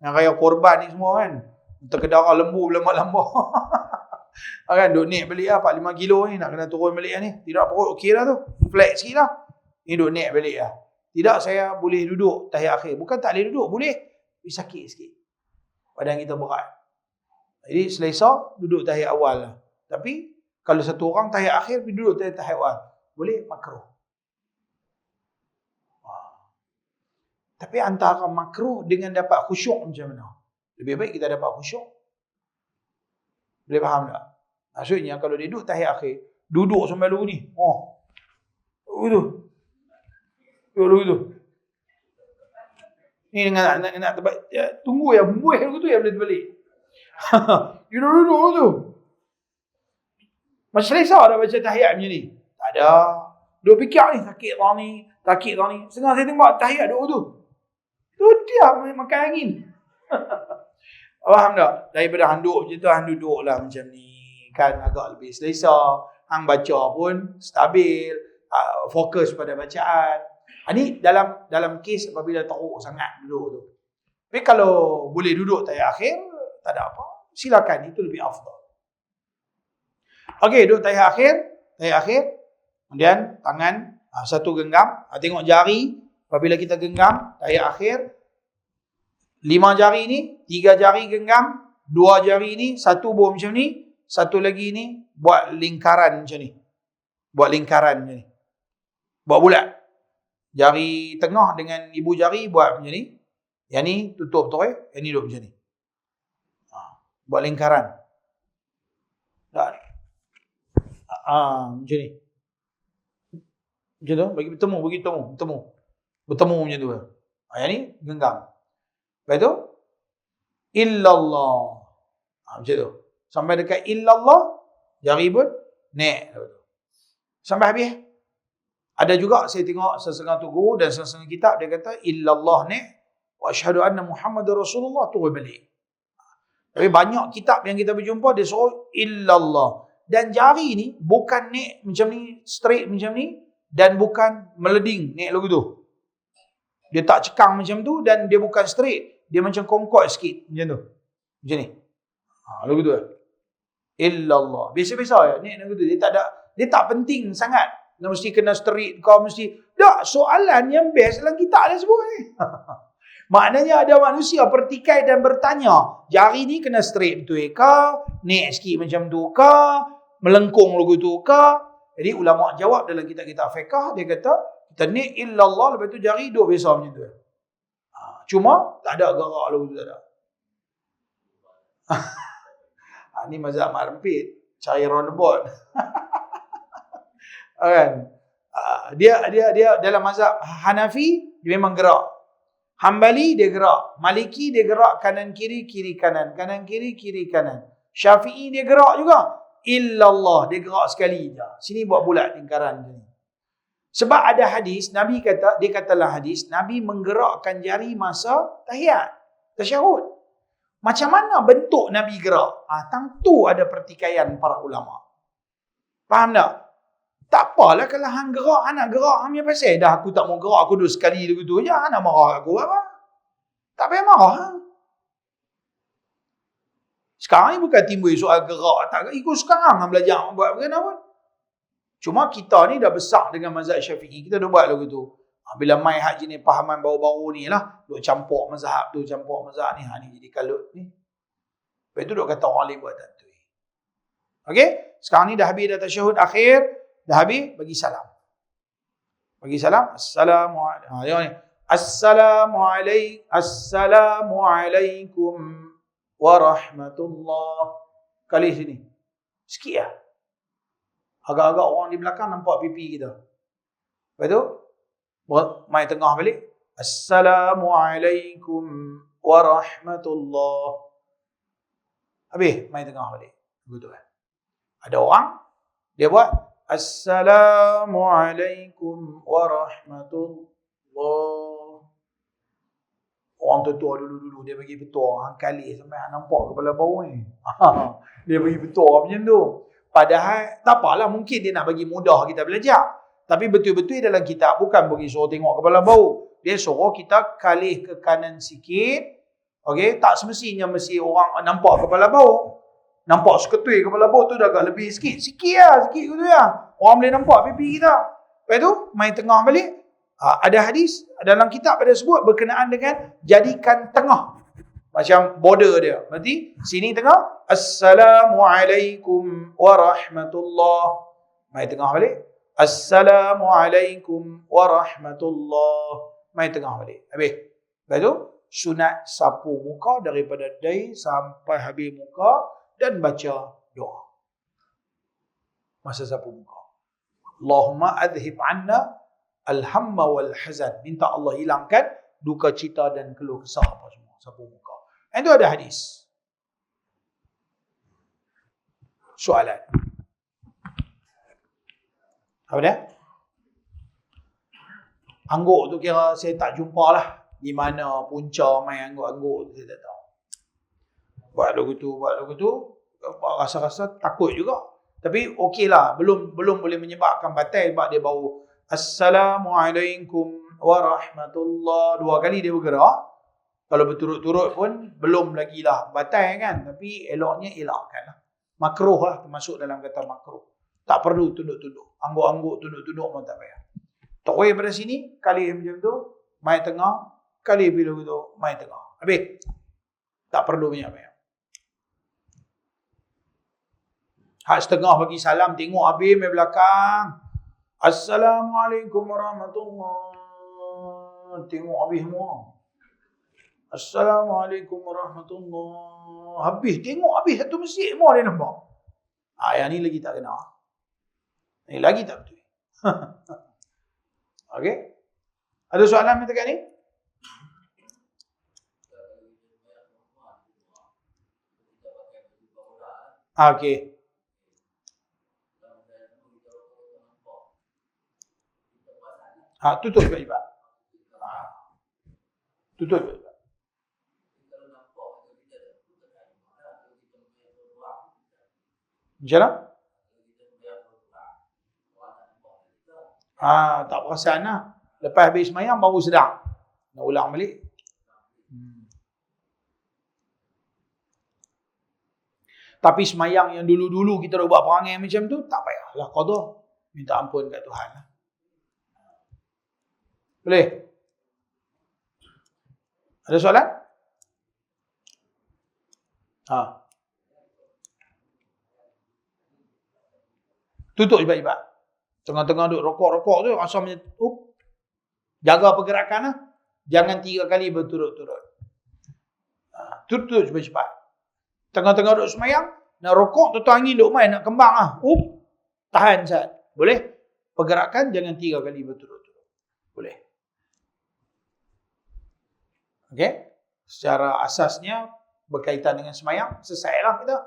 Speaker 1: raya korban ni semua kan. Terkedara lembu lambat-lambat. Kan duk naik balik lah 4-5 kilo ni, nak kena turun balik lah ni. Tidak perut okey lah tu, flat sikit lah. Ni duk naik balik lah. Tidak, saya boleh duduk tahiyat akhir. Bukan tak boleh duduk, boleh. Tapi sakit sikit. Badan kita berat. Jadi selesa duduk tahiyat awal lah. Tapi kalau satu orang tahiyat akhir pergi duduk tahiyat awal, boleh makruh. Tapi antara makruh dengan dapat khusyuk macam mana? Lebih baik kita dapat khusyuk. Boleh faham tak? Maksudnya kalau dia duduk tahiyat akhir, duduk sampai lagu ni. Begitu. Duduk. Ni dengan nak terbalik. Tunggu yang buih lagu tu yang boleh terbalik. Duduk tu. Macam selesa dah baca tahiyat macam ni? Tak ada. Duk fikir ni, sakit lah ni. Setengah saya tengok tahiyat duduk tu. Tu dia makan angin. Faham tak? Daripada hang duduk macam tu, hang duduk lah macam ni. Kan agak lebih selesa. Hang baca pun stabil. Fokus pada bacaan. Ini dalam kes apabila teruk sangat duduk tu. Tapi kalau boleh duduk tahiyat akhir, tak ada apa. Silakan, itu lebih afdal. Okey, duduk tahiyat akhir. Kemudian tangan satu genggam. Tengok jari. Apabila kita genggam tahiyat akhir, 5 jari ni, 3 jari genggam, 2 jari ni, 1 buah macam ni, satu lagi ni buat lingkaran macam ni. Buat lingkaran macam ni. Buat bulat. Jari tengah dengan ibu jari buat macam ni. Yang ni tutup betul. Yang ni duduk macam ni. Buat lingkaran. Dan macam ni. Macam tu, bagi bertemu. Bertemu macam tu. Yang ni genggam. Lepas tu illallah. Macam tu. Sampai dekat illallah, jari pun naik. Sampai habis. Ada juga saya tengok sesetengah tu guru dan sesetengah kitab dia kata illallah naik wa asyhadu anna Muhammadar Rasulullah turun balik. Tapi banyak kitab yang kita berjumpa dia suruh illallah. Dan jari ni bukan naik macam ni, straight macam ni, dan bukan meleding naik lagu tu. Dia tak cekang macam tu dan dia bukan straight. Dia macam kongkot sikit macam tu. Macam ni. Lagu tu. Illallah. Biasa-biasa ya naik lagu tu. Dia tak penting sangat. Mesti kena straight kau mesti. Tak, soalan yang best dalam kitab dia sebut ni. Maknanya ada manusia pertikai dan bertanya, jari ni kena straight betul ke? Naik sikit macam tu ke? Melengkung lagu tu ke? Jadi ulama jawab dalam kitab-kitab fiqh, dia kata, kita naik illallah, lepas tu jari duduk biasa macam tu. Cuma, tak ada gerak lagu tu, tak ada. Ni mazhab mak rempit. Cari roundabout. Kan? Dia dalam mazhab Hanafi, dia memang gerak. Hambali dia gerak. Maliki dia gerak kanan kiri, kiri kanan. Kanan kiri, kiri kanan. Syafi'i dia gerak juga. Illallah. Dia gerak sekali je. Sini buat bulat lingkaran je. Sebab ada hadis, Nabi kata, dia katalah hadis, Nabi menggerakkan jari masa tahiyat. Tasyahud. Macam mana bentuk Nabi gerak? Tentu ada pertikaian para ulama. Faham tak? Tak apalah kalau hang gerak, hang nak gerak, hang punya pasal. Dah aku tak mau gerak, aku duduk sekali begitu je. Hang nak marah aku apa? Tak payah marah. Sekarang ni bukan timbul soal gerak. Tak ikut sekarang hang belajar buat apa. Cuma kita ni dah besar dengan mazhab Syafi'i. Kita dah buat lagu tu. Bila mai haji ni pahaman baru-baru ni lah. Duk campur mazhab tu, campur mazhab ni. Ni jadi kalut ni. Lepas tu duk kata orang lain buat tak tu. Okey? Sekarang ni dah habis dah tasyahud akhir. Dah habis, bagi salam. Bagi salam. Assalamualaikum. Tengok ni. Assalamualaikum warahmatullah. Kali sini. Sikit lah. Agak-agak orang di belakang nampak pipi kita. Lepas tu, mai tengah balik. Assalamualaikum warahmatullah. Habis, mai tengah balik. Begitu kan. Ada orang, dia buat Assalamualaikum warahmatullah. Orang tua dulu dia bagi petua. Hang kali sampai hang nampak kepala bau ni. Dia bagi petua macam tu. Padahal, tak apalah, mungkin dia nak bagi mudah kita belajar. Tapi betul-betul dalam kitab bukan bagi suruh tengok kepala bau. Dia suruh kita kalih ke kanan sikit. Okey, tak semestinya mesti orang nampak kepala bau. Nampak seketui kepala bau tu dah agak lebih sikit. Sikit gitu ya. Orang boleh nampak pipi kita. Lepas tu, main tengah balik. Ada hadis, dalam kitab ada sebut berkenaan dengan jadikan tengah. Macam border dia. Berarti, sini tengah. Assalamualaikum warahmatullah. Main tengah balik. Assalamualaikum warahmatullah. Main tengah balik. Habis. Lepas tu, sunat sapu muka daripada dahi sampai habis muka dan baca doa. Masa sapu muka. Allahumma adhib anna al-hamma wal hazan. Minta Allah hilangkan duka cita dan keluh kesah apa semua. Sapu muka. Itu ada hadis. Soalan. Apa dia? Angguk tu kira saya tak jumpa lah. Di mana punca main angguk-angguk tu saya tak tahu. Buat lagu tu. Rasa-rasa takut juga. Tapi okey lah. Belum boleh menyebabkan batal sebab dia bau Assalamualaikum warahmatullah. 2 kali dia bergerak. Kalau berturut-turut pun belum lagi lah batal kan. Tapi eloknya elakkan lah. Makruh lah termasuk dalam kata makruh. Tak perlu tunduk-tunduk. Angguk-angguk tunduk-tunduk pun tak payah. Takwih pada sini, kali macam tu, mai tengah, kali bila tu, mai tengah. Habis. Tak perlu banyak-banyak. Hak setengah bagi salam, tengok habis main belakang. Assalamualaikum warahmatullahi. Tengok habis semua. Assalamualaikum warahmatullahi. Habis, tengok habis satu masjid semua dia nampak. Yang ni lagi tak kena. Ni lagi tak betul. Okey. Ada soalan minta kat ni? Okey. Tutup cepat-cepat. Tutup cepat-cepat. Macam mana? Tak perasan lah. Lepas habis semayang baru sedar. Nak ulang balik. Tapi semayang yang dulu-dulu kita dah buat perangai macam tu, tak payahlah qada. Minta ampun kat Tuhan. Boleh? Ada soalan? Tutup cepat-cepat. Tengah-tengah duduk rokok-rokok tu, rasa macam jaga pergerakan lah. Jangan 3 kali berturut-turut. Tutup cepat-cepat. Tengah-tengah duduk semayang, nak rokok, tutup angin duduk main, nak kembang lah. Tahan saat. Boleh? Pergerakan jangan 3 kali berturut-turut. Boleh? Okey? Secara asasnya, berkaitan dengan semayang, selesailah kita.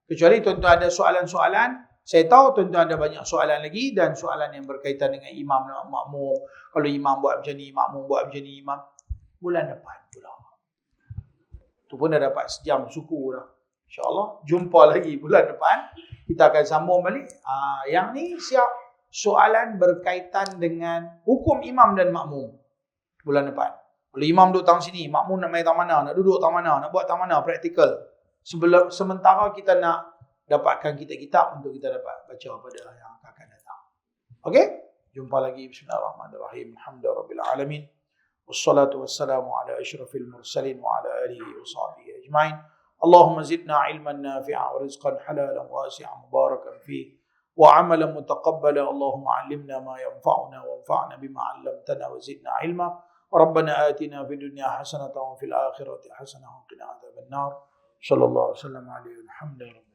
Speaker 1: Kecuali tuan-tuan ada soalan-soalan, saya tahu tuan-tuan ada banyak soalan lagi dan soalan yang berkaitan dengan imam nak makmum. Kalau imam buat macam ni, makmum buat macam ni, imam. Bulan depan pula. Tu pun dah dapat sejam suku dah. InsyaAllah, jumpa lagi bulan depan. Kita akan sambung balik. Yang ni siap soalan berkaitan dengan hukum imam dan makmum. Bulan depan. Kalau imam duduk tang sini, makmum nak main tang mana, nak duduk tang mana, nak buat tang mana, praktikal. Sementara kita nak dapatkan kitab-kitab untuk kita dapat baca pada yang akan datang. Okey? Jumpa lagi. Bismillahirrahmanirrahim. Alhamdulillahirabbil alamin. Wassalatu wassalamu ala asyrafil mursalin wa ala alihi wa sahbihi ajmain. Allahumma zidna ilman nafi'a wa rizqan halalan wasi'an mubarakan fihi wa 'amalan mutaqabbala. Allahumma 'allimna ma yanfa'una wanfa'na bima 'allamtana wa zidna ilma. Rabbana atina fid dunya hasanatan wa fil akhirati hasanatan wa qina adzabannar. Sallallahu alaihi wasallam. Alhamdulillah.